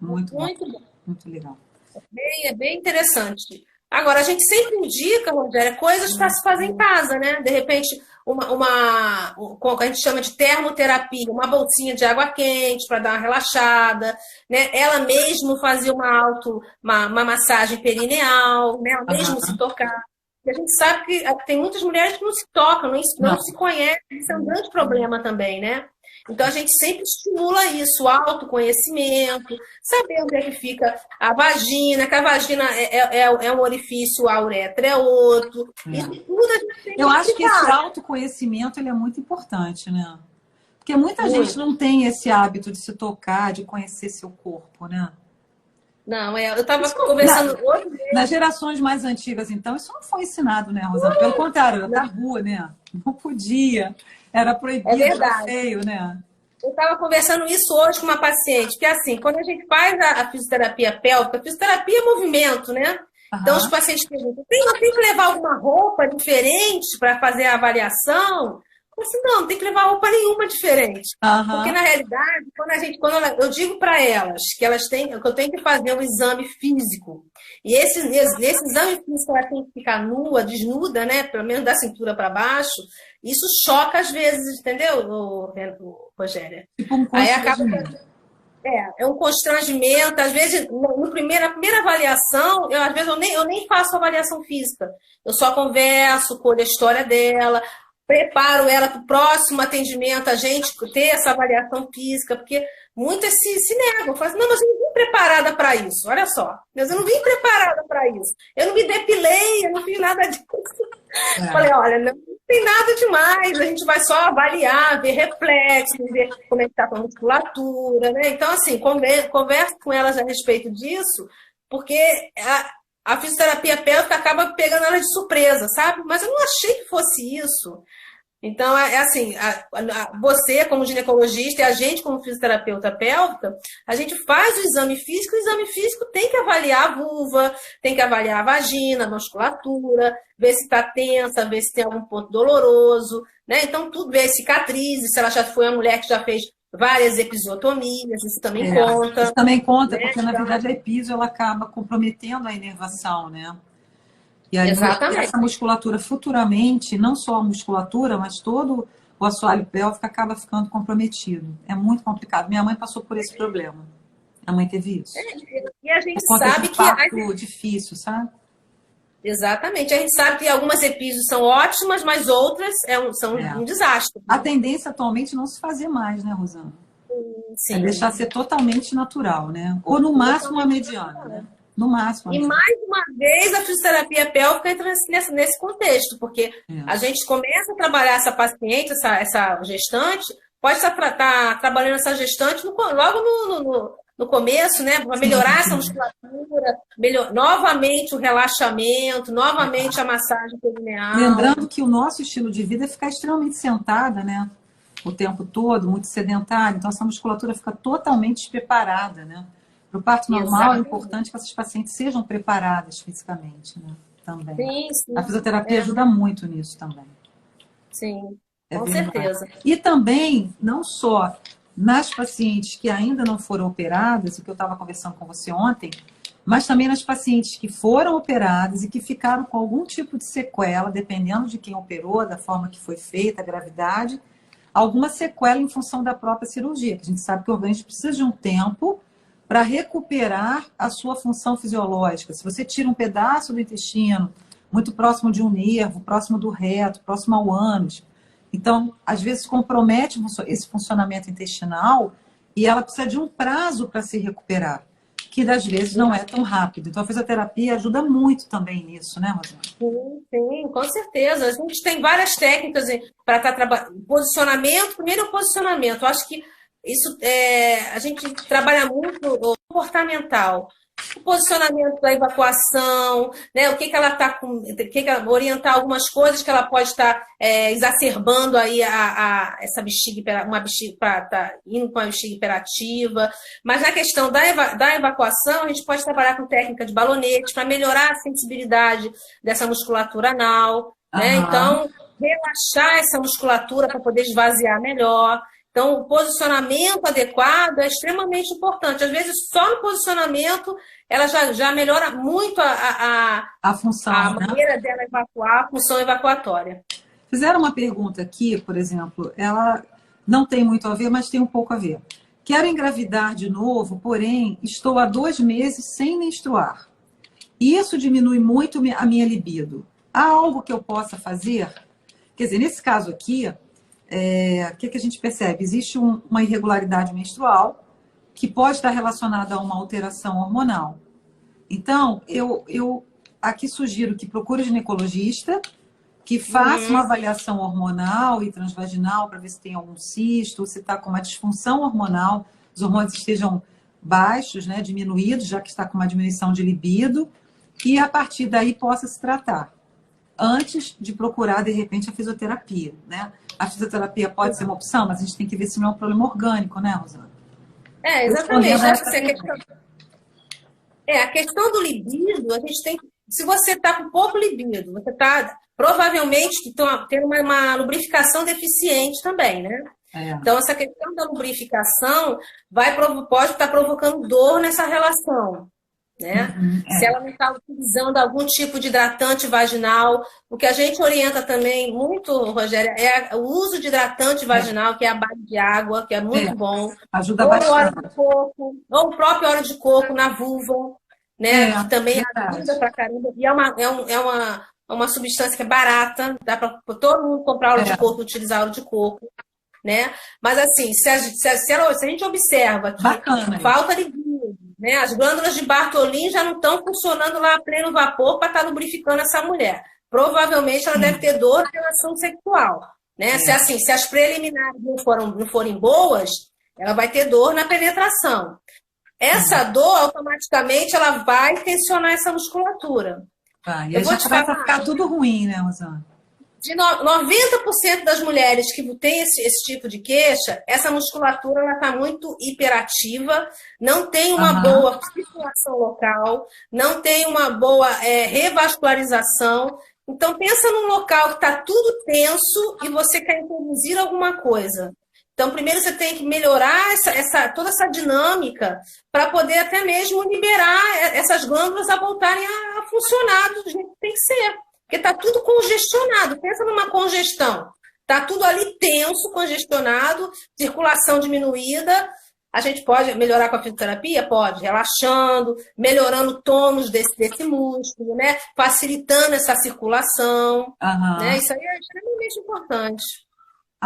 Muito bom. Muito legal. É bem interessante. Agora, a gente sempre indica, Rogério, coisas para se fazer em casa, né? De repente, o que a gente chama de termoterapia, uma bolsinha de água quente para dar uma relaxada, né? Ela mesmo fazia uma massagem perineal, né? Ela mesmo se tocar. E a gente sabe que tem muitas mulheres que não se tocam, não se conhecem, isso é um grande problema também, né? Então, a gente sempre estimula isso, o autoconhecimento, saber onde é que fica a vagina, que a vagina é um orifício, a uretra é outro. Isso tudo a gente tem que Eu acho que esse autoconhecimento ele é muito importante, né? Porque muita gente não tem esse hábito de se tocar, de conhecer seu corpo, né? Não, eu estava conversando hoje. Nas gerações mais antigas, então, isso não foi ensinado, né, Rosana? Pelo contrário, era na rua, né? Não podia. Era proibido, era feio, né? Eu estava conversando isso hoje com uma paciente, porque assim, quando a gente faz a fisioterapia pélvica, a fisioterapia é movimento, né? Então os pacientes perguntam, tem que levar alguma roupa diferente para fazer a avaliação? Eu assim, não tem que levar roupa nenhuma diferente. Porque na realidade, eu digo para elas que eu tenho que fazer um exame físico. E nesse exame físico ela tem que ficar nua, desnuda, né? Pelo menos da cintura para baixo. Isso choca às vezes, entendeu, Rogéria? Tipo um constrangimento. Aí acaba. É um constrangimento. Às vezes, na primeira avaliação, às vezes eu nem faço avaliação física. Eu só converso, colho a história dela, preparo ela para o próximo atendimento, a gente ter essa avaliação física, porque muitas se negam. Falam assim, não, mas eu não vou preparada para isso, olha só. Eu não vim preparada para isso. Eu não me depilei, eu não fiz nada disso. Falei, olha, não tem nada demais, a gente vai só avaliar, ver reflexos, ver como é que está a musculatura, né? Então, assim, converso com elas a respeito disso, porque a fisioterapia pélvica acaba pegando ela de surpresa, sabe? Mas eu não achei que fosse isso. Então, assim, você como ginecologista e a gente como fisioterapeuta pélvica, a gente faz o exame físico, e o exame físico tem que avaliar a vulva, tem que avaliar a vagina, a musculatura, ver se está tensa, ver se tem algum ponto doloroso, né? Então, tudo, ver cicatrizes, se ela já foi uma mulher que já fez várias episiotomias, isso também conta. Isso também conta, né? porque na verdade a episo ela acaba comprometendo a inervação, né? E aí, essa musculatura futuramente, não só a musculatura, mas todo o assoalho pélvico acaba ficando comprometido. É muito complicado. Minha mãe passou por esse problema. A mãe teve isso. E a gente sabe que parto difícil, sabe? Exatamente. A gente sabe que algumas episos são ótimas, mas outras são um desastre. A tendência atualmente é não se fazer mais, né, Rosana? Sim. É deixar ser totalmente natural, né? Ou no máximo a mediana, né? No máximo. E mais uma vez a fisioterapia pélvica entra nesse contexto, porque a gente começa a trabalhar essa paciente, essa gestante, pode estar trabalhando essa gestante logo no começo, né? Para melhorar essa musculatura, novamente o relaxamento, novamente a massagem perineal. Lembrando que o nosso estilo de vida é ficar extremamente sentada, né? O tempo todo, muito sedentário, então essa musculatura fica totalmente despreparada, né? Para o parto normal, é importante que essas pacientes sejam preparadas fisicamente, né? Também. Sim. A fisioterapia ajuda muito nisso também. Sim, com certeza. E também, não só nas pacientes que ainda não foram operadas, o que eu estava conversando com você ontem, mas também nas pacientes que foram operadas e que ficaram com algum tipo de sequela, dependendo de quem operou, da forma que foi feita, a gravidade, alguma sequela em função da própria cirurgia, que a gente sabe que o organismo precisa de um tempo para recuperar a sua função fisiológica. Se você tira um pedaço do intestino, muito próximo de um nervo, próximo do reto, próximo ao ânus, então, às vezes, compromete esse funcionamento intestinal e ela precisa de um prazo para se recuperar, que às vezes não é tão rápido. Então, a fisioterapia ajuda muito também nisso, né, Rosana? Sim, com certeza. A gente tem várias técnicas para estar trabalhando. Posicionamento, primeiro o posicionamento. Eu acho que isso a gente trabalha muito o comportamental. O posicionamento da evacuação, né? O que ela está com, orientar algumas coisas que ela pode estar exacerbando aí essa bexiga, uma bexiga indo com a bexiga hiperativa. Mas na questão da evacuação, a gente pode trabalhar com técnica de balonete para melhorar a sensibilidade dessa musculatura anal, né? Então, relaxar essa musculatura para poder esvaziar melhor. Então, o posicionamento adequado é extremamente importante. Às vezes, só no posicionamento, ela já melhora muito a função, a maneira dela evacuar, a função evacuatória. Fizeram uma pergunta aqui, por exemplo, ela não tem muito a ver, mas tem um pouco a ver. Quero engravidar de novo, porém, estou há 2 meses sem menstruar. Isso diminui muito a minha libido. Há algo que eu possa fazer? Quer dizer, nesse caso aqui... o que a gente percebe? Existe uma irregularidade menstrual que pode estar relacionada a uma alteração hormonal. Então, eu aqui sugiro que procure um ginecologista, que faça uma avaliação hormonal e transvaginal para ver se tem algum cisto, se está com uma disfunção hormonal, os hormônios estejam baixos, né, diminuídos, já que está com uma diminuição de libido, e a partir daí possa se tratar, antes de procurar, de repente, a fisioterapia, né? A fisioterapia pode ser uma opção, mas a gente tem que ver se não é um problema orgânico, né, Rosana? Exatamente. Acho que a questão do libido, a gente tem. Se você está com pouco libido, você está provavelmente tendo uma lubrificação deficiente também, né? Então, essa questão da lubrificação pode estar provocando dor nessa relação. Né? Se ela não está utilizando algum tipo de hidratante vaginal, o que a gente orienta também muito, Rogéria, é o uso de hidratante vaginal, que é a base de água, que é muito bom. Ajuda bastante. Óleo de coco, ou o próprio óleo de coco na vulva, né? Que também ajuda pra caramba. E é uma substância que é barata, dá para todo mundo comprar óleo de coco, utilizar óleo de coco. Né? Mas assim, se a gente observa que falta libido, né? As glândulas de Bartholin já não estão funcionando lá a pleno vapor para estar lubrificando essa mulher. Provavelmente ela deve ter dor na relação sexual, né? Se as preliminares não forem boas, ela vai ter dor na penetração. Essa dor, automaticamente, ela vai tensionar essa musculatura. E aí já começa a ficar tudo ruim, né, Rosana? De 90% das mulheres que têm esse tipo de queixa, essa musculatura está muito hiperativa, não tem uma boa circulação local, não tem uma boa revascularização. Então, pensa num local que está tudo tenso e você quer introduzir alguma coisa. Então, primeiro você tem que melhorar toda essa dinâmica para poder até mesmo liberar essas glândulas a voltarem a funcionar do jeito que tem que ser. Porque está tudo congestionado. Pensa numa congestão. Está tudo ali tenso, congestionado, circulação diminuída. A gente pode melhorar com a fisioterapia? Pode, relaxando, melhorando o tônus desse músculo, né? Facilitando essa circulação. Né? Isso aí é extremamente importante.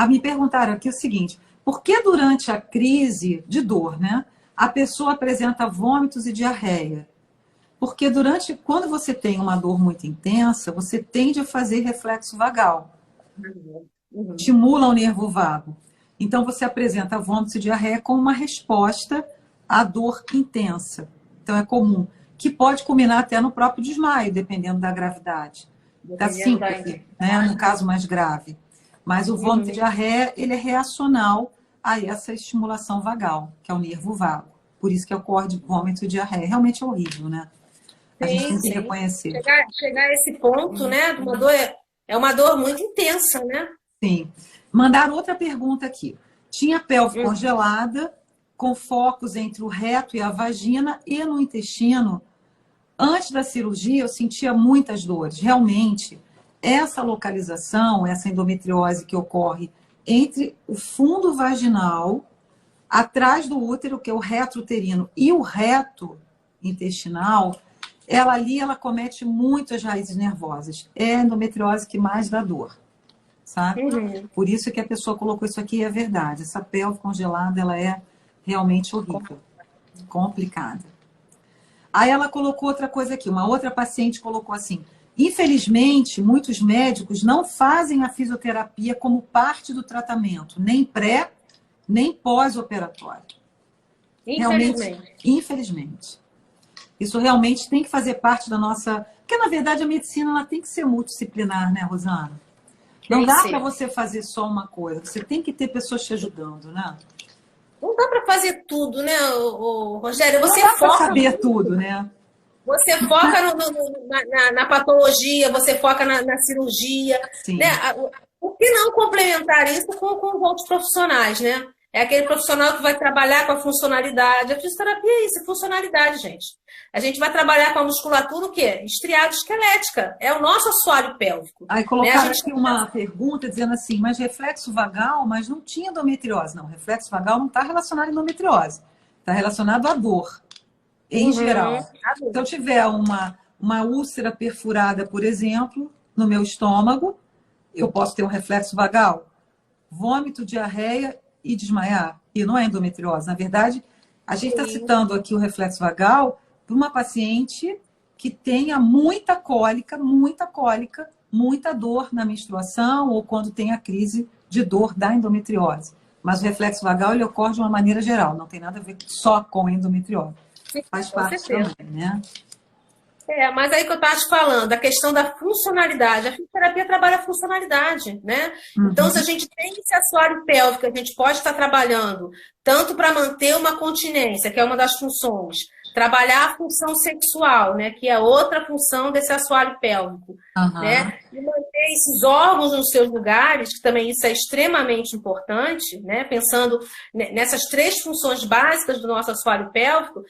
Me perguntaram aqui o seguinte, por que durante a crise de dor, né, a pessoa apresenta vômitos e diarreia? Porque quando você tem uma dor muito intensa, você tende a fazer reflexo vagal. Estimula o nervo vago. Então, você apresenta vômitos e diarreia como uma resposta à dor intensa. Então, é comum. Que pode culminar até no próprio desmaio, dependendo da gravidade. Da síncope, né, no caso mais grave. Mas o vômito e diarreia, ele é reacional a essa estimulação vagal, que é o nervo vago. Por isso que ocorre vômito e diarreia. Realmente é horrível, né? A gente tem que reconhecer. Chegar a esse ponto, né? Uma dor, é uma dor muito intensa, né? Sim. Mandaram outra pergunta aqui. Tinha pelve congelada, com focos entre o reto e a vagina e no intestino. Antes da cirurgia, eu sentia muitas dores. Realmente, essa localização, essa endometriose que ocorre entre o fundo vaginal, atrás do útero, que é o reto uterino, e o reto intestinal, ela comete muitas raízes nervosas. É a endometriose que mais dá dor, sabe? Por isso que a pessoa colocou isso aqui, é verdade. Essa pelve congelada, ela é realmente horrível, complicada. Aí ela colocou outra coisa aqui, uma outra paciente colocou assim: infelizmente, muitos médicos não fazem a fisioterapia como parte do tratamento, nem pré, nem pós-operatório. Infelizmente. Isso realmente tem que fazer parte da nossa... Porque, na verdade, a medicina ela tem que ser multidisciplinar, né, Rosana? Não dá para você fazer só uma coisa. Você tem que ter pessoas te ajudando, né? Não dá para fazer tudo, né, Rogério? Você não dá para saber tudo, né? Você foca na patologia, você foca na cirurgia. Né? Por que não complementar isso com outros profissionais, né? É aquele profissional que vai trabalhar com a funcionalidade. A fisioterapia é isso, é funcionalidade, gente. A gente vai trabalhar com a musculatura, o quê? Estriado esquelética. É o nosso assoalho pélvico. Aí colocaram aqui uma pergunta dizendo assim, mas reflexo vagal, mas não tinha endometriose. Não, reflexo vagal não está relacionado à endometriose. Está relacionado à dor, em geral. Se eu tiver uma úlcera perfurada, por exemplo, no meu estômago, eu posso ter um reflexo vagal, vômito, diarreia e desmaiar. E não é endometriose. Na verdade, a gente está citando aqui o reflexo vagal para uma paciente que tenha muita cólica, muita dor na menstruação ou quando tem a crise de dor da endometriose. Mas o reflexo vagal ele ocorre de uma maneira geral, não tem nada a ver só com a endometriose. Faz parte também, né? Mas aí que eu estava te falando, a questão da funcionalidade. A fisioterapia trabalha a funcionalidade, né? Então, se a gente tem esse assoalho pélvico, a gente pode estar trabalhando tanto para manter uma continência, que é uma das funções, trabalhar a função sexual, né? Que é outra função desse assoalho pélvico, né? E manter esses órgãos nos seus lugares, que também isso é extremamente importante, né? Pensando nessas 3 funções básicas do nosso assoalho pélvico,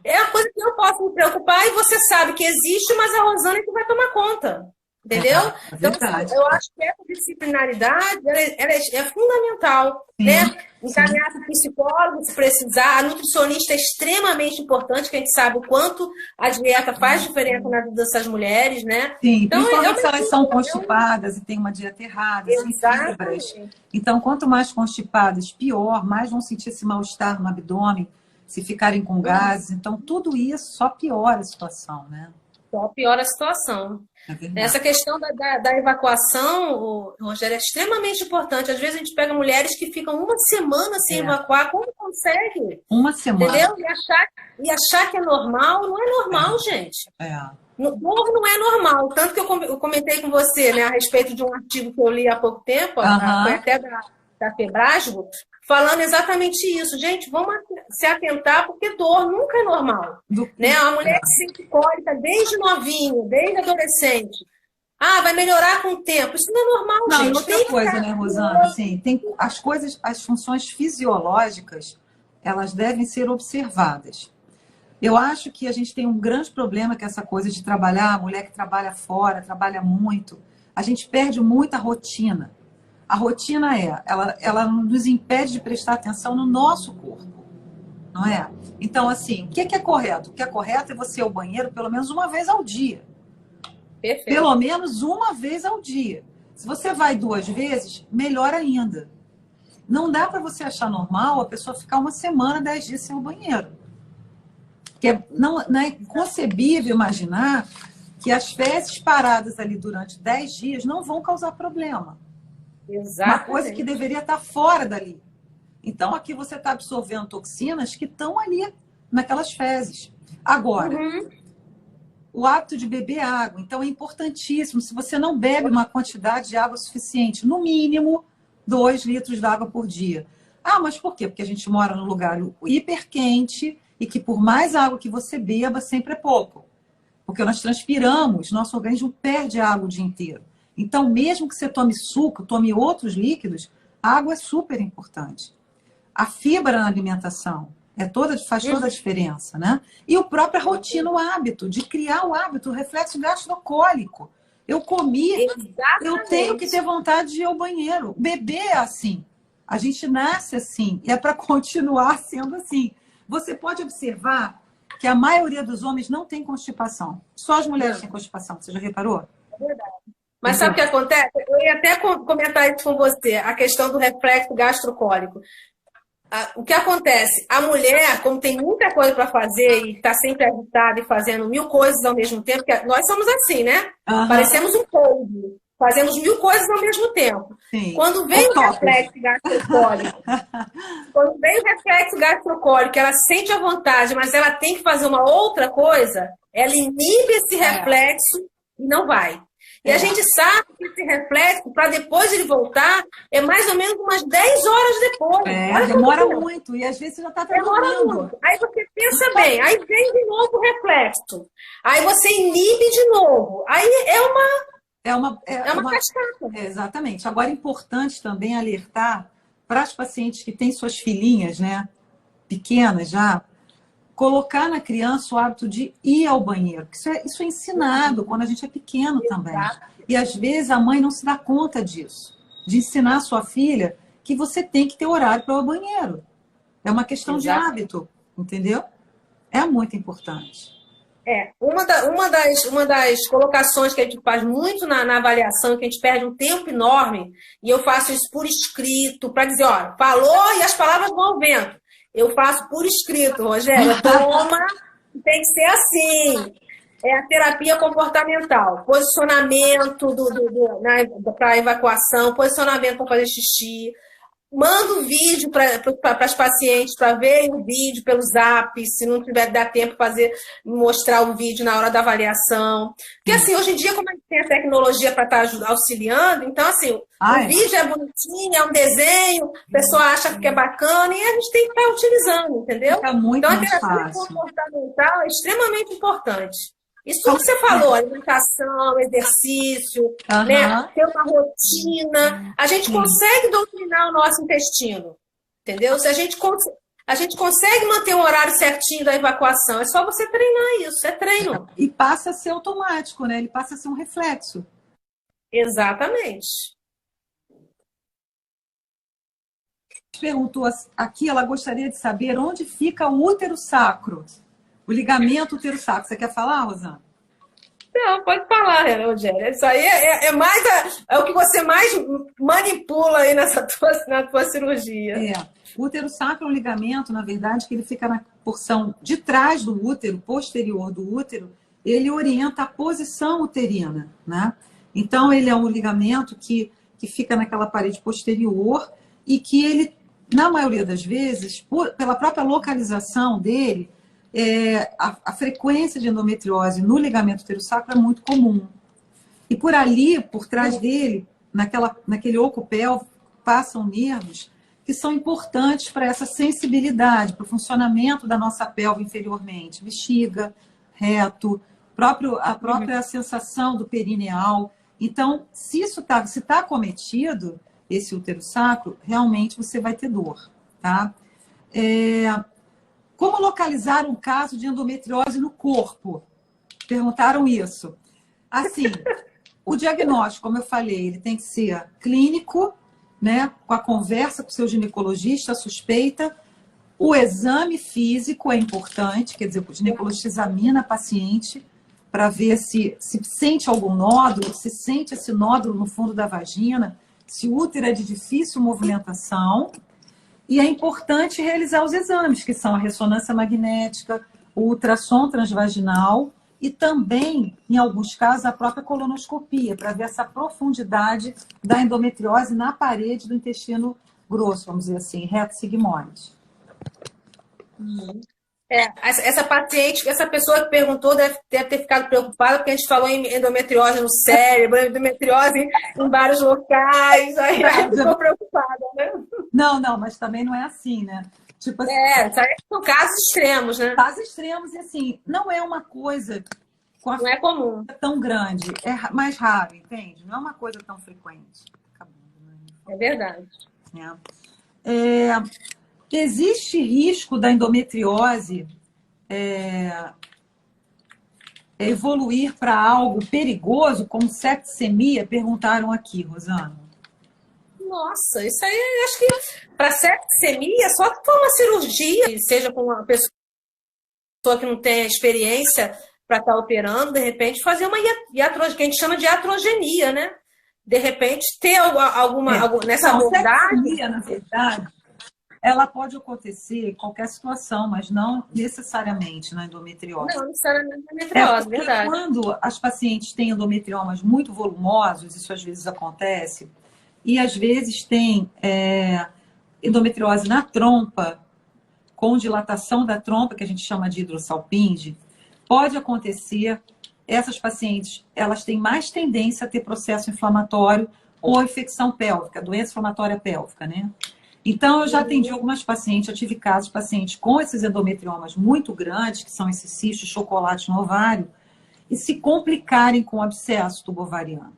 é a coisa que eu posso me preocupar e você sabe que existe, mas a Rosana é que vai tomar conta. Entendeu? Então, eu acho que essa disciplinaridade ela é fundamental, né? Encaminhar para o psicólogo, se precisar. A nutricionista é extremamente importante, que a gente sabe o quanto a dieta faz diferença na vida dessas mulheres, né? Sim, então, principalmente se elas são constipadas e têm uma dieta errada, sem fibras. Então, quanto mais constipadas, pior, mais vão sentir esse mal-estar no abdômen. se ficarem com gases. Então, tudo isso só piora a situação, né? Só piora a situação. Essa questão da evacuação, Rogério, é extremamente importante. Às vezes a gente pega mulheres que ficam uma semana sem evacuar. Como consegue? Uma semana. Entendeu? E achar que é normal, não é normal, gente. Dor não é normal. Tanto que eu comentei com você, né, a respeito de um artigo que eu li há pouco tempo, foi até da Febrasgo, falando exatamente isso. Gente, vamos se atentar, porque dor nunca é normal. Né? A mulher que sente cólica desde novinho, desde adolescente. Vai melhorar com o tempo. Isso não é normal, não, gente. Não, outra coisa, né, Rosana? Assim, tem as funções fisiológicas, elas devem ser observadas. Eu acho que a gente tem um grande problema com essa coisa de trabalhar, a mulher que trabalha fora, trabalha muito. A gente perde muita rotina. A rotina ela nos impede de prestar atenção no nosso corpo, não é? Então, assim, o que é correto? O que é correto é você ir ao banheiro pelo menos uma vez ao dia. Perfeito. Pelo menos uma vez ao dia. Se você vai 2 vezes, melhor ainda. Não dá para você achar normal a pessoa ficar uma semana, 10 dias sem o banheiro. Porque não é concebível imaginar que as fezes paradas ali durante 10 dias não vão causar problema. Exatamente. Uma coisa que deveria estar fora dali. Então, aqui você está absorvendo toxinas que estão ali naquelas fezes. Agora, o hábito de beber água. Então, é importantíssimo. Se você não bebe uma quantidade de água suficiente, no mínimo 2 litros de água por dia. Mas por quê? Porque a gente mora num lugar hiperquente e que por mais água que você beba, sempre é pouco. Porque nós transpiramos, nosso organismo perde água o dia inteiro. Então, mesmo que você tome suco, tome outros líquidos, a água é super importante. A fibra na alimentação faz toda a diferença, né? E a própria rotina, o hábito, de criar o hábito, o reflexo gastrocólico. Eu comi, eu tenho que ter vontade de ir ao banheiro. Bebê é assim. A gente nasce assim e é para continuar sendo assim. Você pode observar que a maioria dos homens não tem constipação. Só as mulheres têm constipação. Você já reparou? É verdade. Mas sabe o que acontece? Eu ia até comentar isso com você, a questão do reflexo gastrocólico. O que acontece? A mulher, como tem muita coisa para fazer e está sempre agitada e fazendo 1000 coisas ao mesmo tempo, porque nós somos assim, né? Parecemos um polvo, fazemos 1000 coisas ao mesmo tempo. Sim. Quando vem o reflexo gastrocólico, ela sente a vontade, mas ela tem que fazer uma outra coisa, ela inibe esse reflexo e não vai. E a gente sabe que esse reflexo, para depois ele voltar, é mais ou menos umas 10 horas depois. Demora muito. E às vezes você já está dormindo. Aí você pensa bem, aí vem de novo o reflexo. Aí você inibe de novo. Aí é uma cascata. Exatamente. Agora, é importante também alertar para as pacientes que têm suas filhinhas, né, pequenas já, colocar na criança o hábito de ir ao banheiro. Isso é ensinado quando a gente é pequeno também. E às vezes a mãe não se dá conta disso. De ensinar a sua filha que você tem que ter horário para ir ao banheiro. É uma questão de hábito, entendeu? É muito importante. Uma das colocações que a gente faz muito na avaliação, que a gente perde um tempo enorme, e eu faço isso por escrito, para dizer, olha, falou e as palavras vão ao vento. Eu faço por escrito, Rogério. Toma, tem que ser assim. É a terapia comportamental. Posicionamento para evacuação, posicionamento para fazer xixi. Mando vídeo para as pacientes para ver o vídeo pelo Zap, se não tiver dar tempo mostrar o vídeo na hora da avaliação. Porque assim, hoje em dia, como a gente tem a tecnologia para estar auxiliando, então assim, o vídeo é bonitinho, é um desenho, a pessoa acha que é bacana e a gente tem que estar utilizando, entendeu? Fica muito então a mais terapia fácil. comportamental é extremamente importante. Isso tudo que você falou, alimentação, exercício, né? Ter uma rotina. A gente consegue doutrinar o nosso intestino, entendeu? Se a gente consegue manter um horário certinho da evacuação, é só você treinar isso, é treino. E passa a ser automático, né? Ele passa a ser um reflexo. Exatamente. Perguntou aqui, ela gostaria de saber onde fica o útero sacro. O ligamento útero-sacro. Você quer falar, Rosana? Não, pode falar, Rogério. Isso aí é o que você mais manipula aí na tua cirurgia. O útero sacro é um ligamento, na verdade, que ele fica na porção de trás do útero, posterior do útero, ele orienta a posição uterina, né? Então, ele é um ligamento que fica naquela parede posterior e que ele, na maioria das vezes, pela própria localização dele, a frequência de endometriose no ligamento uterosacro é muito comum. E por ali, por trás dele, naquele oco pélvico, passam nervos que são importantes para essa sensibilidade, para o funcionamento da nossa pelve inferiormente. Bexiga, reto, a própria sensação do perineal. Então, se tá acometido, esse útero sacro, realmente você vai ter dor, tá? Como localizar um caso de endometriose no corpo? Perguntaram isso. Assim, o diagnóstico, como eu falei, ele tem que ser clínico, né? Com a conversa com o seu ginecologista, a suspeita. O exame físico é importante, quer dizer, o ginecologista examina a paciente para ver se sente algum nódulo, se sente esse nódulo no fundo da vagina, se o útero é de difícil movimentação. E é importante realizar os exames, que são a ressonância magnética, o ultrassom transvaginal e também, em alguns casos, a própria colonoscopia, para ver essa profundidade da endometriose na parede do intestino grosso, vamos dizer assim, reto sigmoide. Essa paciente, essa pessoa que perguntou deve ter ficado preocupada porque a gente falou em endometriose no cérebro, endometriose em vários locais, aí ficou preocupada, né? Não, mas também não é assim, né? Tipo assim, são casos extremos, né? Casos extremos e assim, não é uma coisa não é comum. Tão grande, é mais raro, entende? Não é uma coisa tão frequente. É verdade. Existe risco da endometriose evoluir para algo perigoso, como septicemia? Perguntaram aqui, Rosana. Nossa, isso aí, acho que para septicemia, só que for uma cirurgia, seja com uma pessoa que não tem experiência para estar operando, de repente fazer uma iatrogenia, que a gente chama de iatrogenia, né? De repente ter alguma nessa abordagem. Na verdade, ela pode acontecer em qualquer situação, mas não necessariamente na endometriose. Não necessariamente na endometriose, verdade. Quando as pacientes têm endometriomas muito volumosos, isso às vezes acontece, e às vezes tem endometriose na trompa, com dilatação da trompa, que a gente chama de hidrossalpinge, pode acontecer, essas pacientes, elas têm mais tendência a ter processo inflamatório ou infecção pélvica, doença inflamatória pélvica, né? Então, eu já atendi algumas pacientes, eu tive casos de pacientes com esses endometriomas muito grandes, que são esses cistos de chocolate no ovário, e se complicarem com abscesso tubovariano.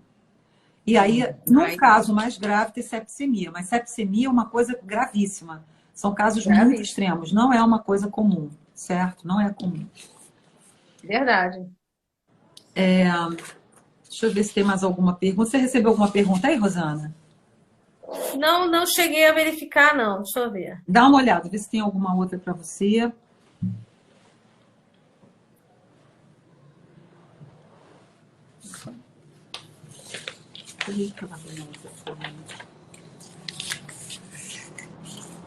E aí, no caso mais grave, ter septicemia. Mas septicemia é uma coisa gravíssima. São casos muito extremos, não é uma coisa comum, certo? Não é comum. Verdade. Deixa eu ver se tem mais alguma pergunta. Você recebeu alguma pergunta aí, Rosana? Não cheguei a verificar, não. Deixa eu ver. Dá uma olhada, vê se tem alguma outra para você.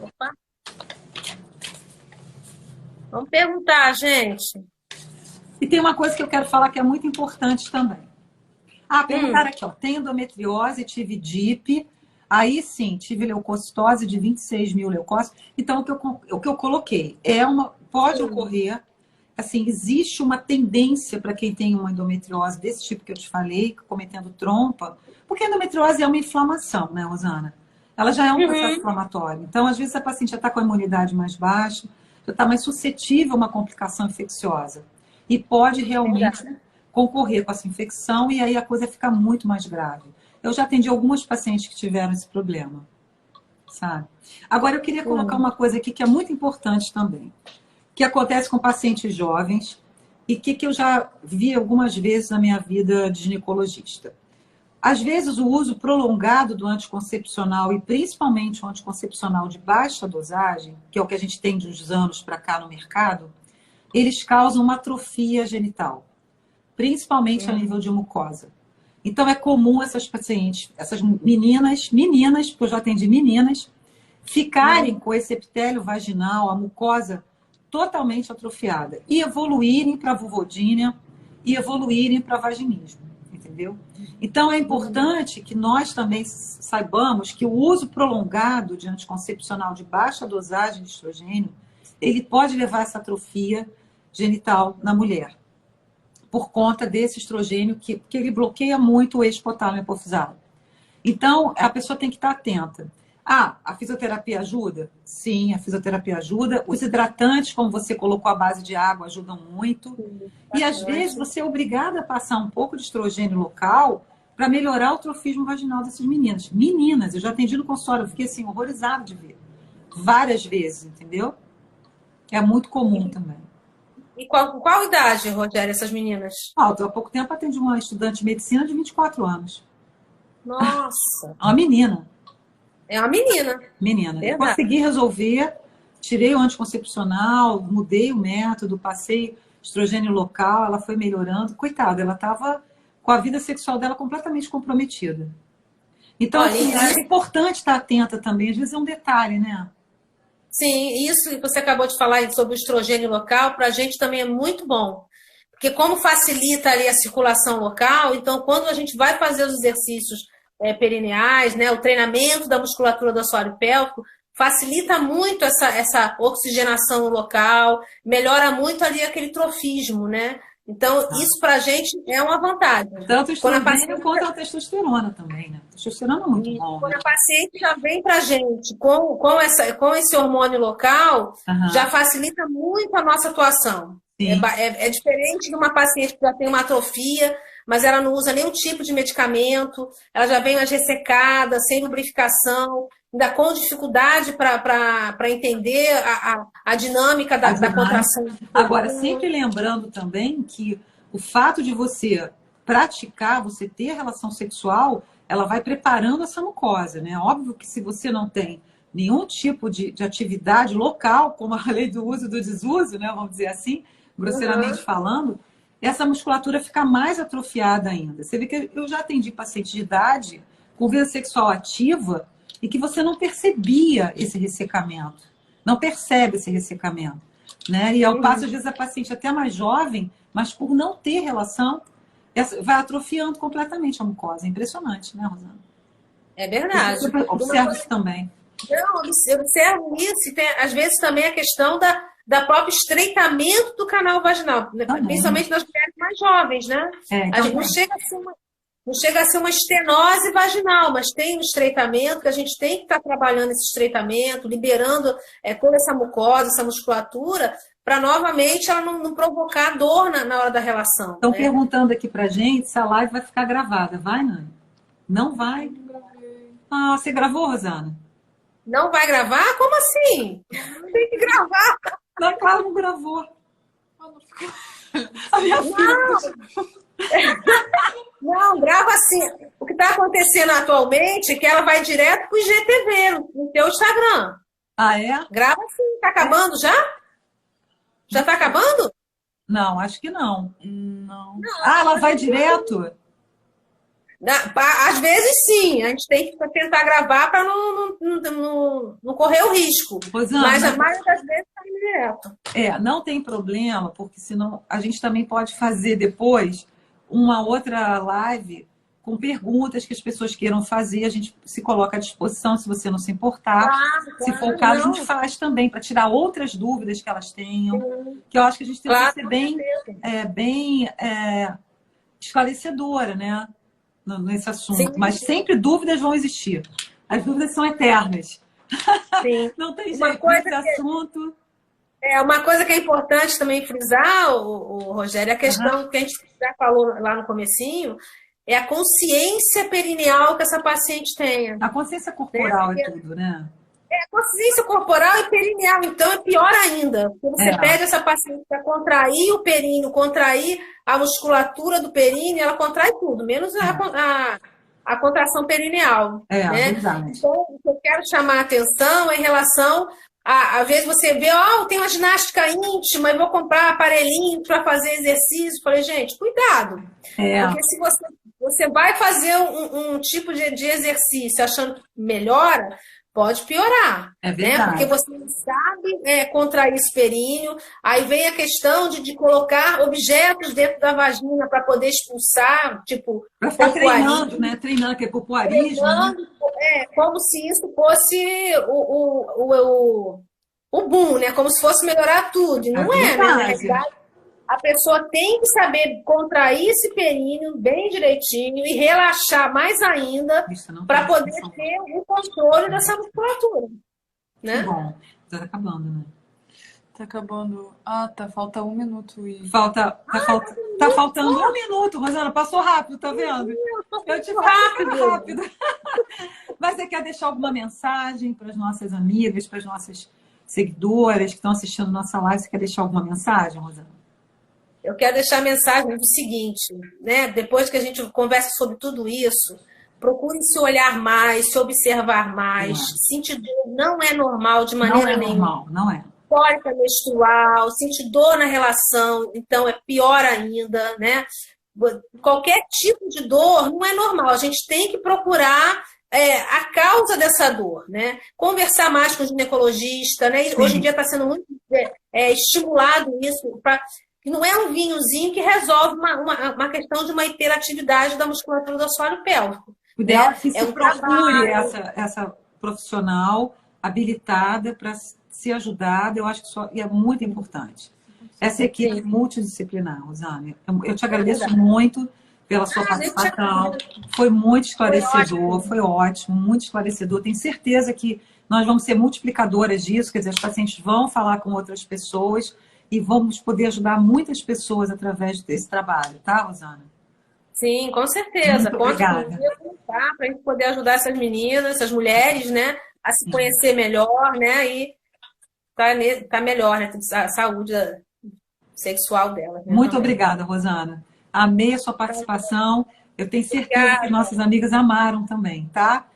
Opa. Vamos perguntar, gente. E tem uma coisa que eu quero falar que é muito importante também. Perguntaram aqui, ó. Tem endometriose, tive DIP, aí sim, tive leucocitose de 26 mil leucócitos. Então, o que eu coloquei pode ocorrer, assim, existe uma tendência para quem tem uma endometriose desse tipo que eu te falei, cometendo trompa, porque a endometriose é uma inflamação, né, Rosana? Ela já é um processo inflamatório. Então, às vezes, a paciente já está com a imunidade mais baixa, já está mais suscetível a uma complicação infecciosa. E pode realmente concorrer com essa infecção e aí a coisa fica muito mais grave. Eu já atendi algumas pacientes que tiveram esse problema, sabe? Agora, eu queria colocar uma coisa aqui que é muito importante também, que acontece com pacientes jovens e que eu já vi algumas vezes na minha vida de ginecologista. Às vezes, o uso prolongado do anticoncepcional, e principalmente o anticoncepcional de baixa dosagem, que é o que a gente tem de uns anos para cá no mercado, eles causam uma atrofia genital. principalmente a nível de mucosa. Então, é comum essas pacientes, essas meninas, porque eu já atendi meninas, ficarem com esse epitélio vaginal, a mucosa totalmente atrofiada, e evoluírem para vulvodínia e evoluírem para vaginismo, entendeu? Então, é importante que nós também saibamos que o uso prolongado de anticoncepcional de baixa dosagem de estrogênio, ele pode levar a essa atrofia genital na mulher, por conta desse estrogênio que ele bloqueia muito o eixo hipotálamo hipofisado. Então, a pessoa tem que estar atenta. A fisioterapia ajuda? Sim, a fisioterapia ajuda. Os hidratantes, como você colocou a base de água, ajudam muito. E, às vezes, você é obrigada a passar um pouco de estrogênio local para melhorar o trofismo vaginal dessas meninas. Meninas, eu já atendi no consultório, eu fiquei assim, horrorizada de ver. Várias vezes, entendeu? É muito comum também. E qual idade, Rogério, essas meninas? Há pouco tempo atendi uma estudante de medicina de 24 anos. Nossa! Uma menina. É uma menina. Menina. Verdade. Eu consegui resolver, tirei o anticoncepcional, mudei o método, passei estrogênio local, ela foi melhorando. Coitada, ela estava com a vida sexual dela completamente comprometida. Então, assim, é importante estar atenta também. Às vezes é um detalhe, né? Sim, isso que você acabou de falar sobre o estrogênio local, para a gente também é muito bom. Porque como facilita ali a circulação local, então quando a gente vai fazer os exercícios perineais, né, o treinamento da musculatura do assoalho pélvico, facilita muito essa oxigenação local, melhora muito ali aquele trofismo, né? Então, isso para a gente é uma vantagem. Tanto estrogênio quanto a testosterona também, né? A testosterona é muito bom. Quando a paciente já vem para a gente com esse hormônio local, já facilita muito a nossa atuação. É diferente de uma paciente que já tem uma atrofia, mas ela não usa nenhum tipo de medicamento, ela já vem mais ressecada, sem lubrificação, ainda com dificuldade para entender a dinâmica da contração. Agora, sempre lembrando também que o fato de você praticar, você ter relação sexual, ela vai preparando essa mucosa, né? Óbvio que se você não tem nenhum tipo de atividade local, como a lei do uso e do desuso, né? Vamos dizer assim, grosseiramente falando, essa musculatura fica mais atrofiada ainda. Você vê que eu já atendi paciente de idade com vida sexual ativa e que você não percebia esse ressecamento. Não percebe esse ressecamento. Né? E ao passo, às vezes, a paciente até mais jovem, mas por não ter relação, vai atrofiando completamente a mucosa. É impressionante, né, Rosana? É verdade. Você observa isso também. Não, eu observo isso. E tem, às vezes, também a questão da próprio estreitamento do canal vaginal, principalmente nas mulheres mais jovens, né? A gente não chega a ser uma estenose vaginal, mas tem um estreitamento que a gente tem que estar trabalhando esse estreitamento, liberando toda essa mucosa, essa musculatura, para novamente ela não provocar dor na hora da relação. Estão perguntando aqui pra gente se a live vai ficar gravada. Vai, Nani? Não vai? Ah, você gravou, Rosana? Não vai gravar? Como assim? Tem que gravar. Não, claro, não gravou. A minha filha. Não, grava assim. O que está acontecendo atualmente é que ela vai direto para o IGTV, no teu Instagram. Ah, é? Grava assim. Está acabando já? Já está acabando? Não, acho que não. Não. Ela vai direto? Às vezes sim, a gente tem que tentar gravar para não correr o risco. Rosana, mas a maioria das vezes está direto. Não tem problema, porque senão a gente também pode fazer depois uma outra live com perguntas que as pessoas queiram fazer. A gente se coloca à disposição, se você não se importar. Se for o caso, a gente faz também, para tirar outras dúvidas que elas tenham. Que eu acho que a gente tem que ser bem esclarecedora, né? Nesse assunto. Sim. Mas sempre dúvidas vão existir. As dúvidas são eternas. Sim. Não tem jeito nesse assunto. Uma coisa que é importante também frisar, o Rogério, a questão que a gente já falou lá no comecinho, é a consciência perineal que essa paciente tenha. A consciência corporal é tudo, né? A consciência corporal e perineal, então é pior ainda. Porque você pede essa paciente para contrair o períneo, contrair a musculatura do períneo, ela contrai tudo, menos a contração perineal. Verdade. Então, o que eu quero chamar a atenção é em relação Às vezes você vê, ó, tem uma ginástica íntima, eu vou comprar aparelhinho para fazer exercício. Falei, gente, cuidado. É, Porque se você vai fazer um tipo de exercício achando que melhora, pode piorar, é né? Porque verdade. você não sabe contrair esse períneo, aí vem a questão de colocar objetos dentro da vagina para poder expulsar, tipo, Para ficar pompoarismo, treinando, né? Treinando aquele popuarismo, né? treinando, como se isso fosse o boom, né? Como se fosse melhorar tudo. E É não é, né? Na verdade. realidade, a pessoa tem que saber contrair esse períneo bem direitinho e relaxar mais ainda Isso não para presta poder atenção. ter o controle dessa musculatura, Que né? bom. Já tá acabando, né? Tá acabando. Ah, tá. Falta 1 minuto e. Tá faltando 1 minuto, Rosana. Passou rápido, tá vendo? Eu te falei que era rápido. Mas você quer deixar alguma mensagem para as nossas amigas, para as nossas seguidoras que estão assistindo nossa live? Você quer deixar alguma mensagem, Rosana? Eu quero deixar a mensagem do seguinte, né? Depois que a gente conversa sobre tudo isso, procure se olhar mais, se observar mais. Sentir dor não é normal de Não maneira é nenhuma. normal, não é. Cólica menstrual, sentir dor na relação, então é pior ainda, né? Qualquer tipo de dor não é normal. A gente tem que procurar a causa dessa dor, né? Conversar mais com o ginecologista, né? Hoje em dia está sendo muito estimulado isso, que não é um vinhozinho que resolve uma questão de uma hiperatividade da musculatura do assoalho pélvico. O ideal é Né? que se Um procure trabalho. essa profissional habilitada para ser ajudada. Eu acho que isso é muito importante. Essa equipe Sim. multidisciplinar, Rosane. Eu te agradeço muito pela sua Eu te participação. agradeço. Foi muito esclarecedor, ótimo. foi ótimo, muito esclarecedor. Tenho certeza que nós vamos ser multiplicadoras disso, quer dizer, os pacientes vão falar com outras pessoas e vamos poder ajudar muitas pessoas através desse trabalho, tá, Rosana? Sim, com certeza. Muito Conte obrigada. comigo, tá? Para a gente poder ajudar essas meninas, essas mulheres, né? A se conhecer melhor, né? E tá melhor, né? A saúde sexual delas. Né? Muito Também. obrigada, Rosana. Amei a sua participação. Eu tenho certeza que Obrigada. nossas amigas amaram também, tá?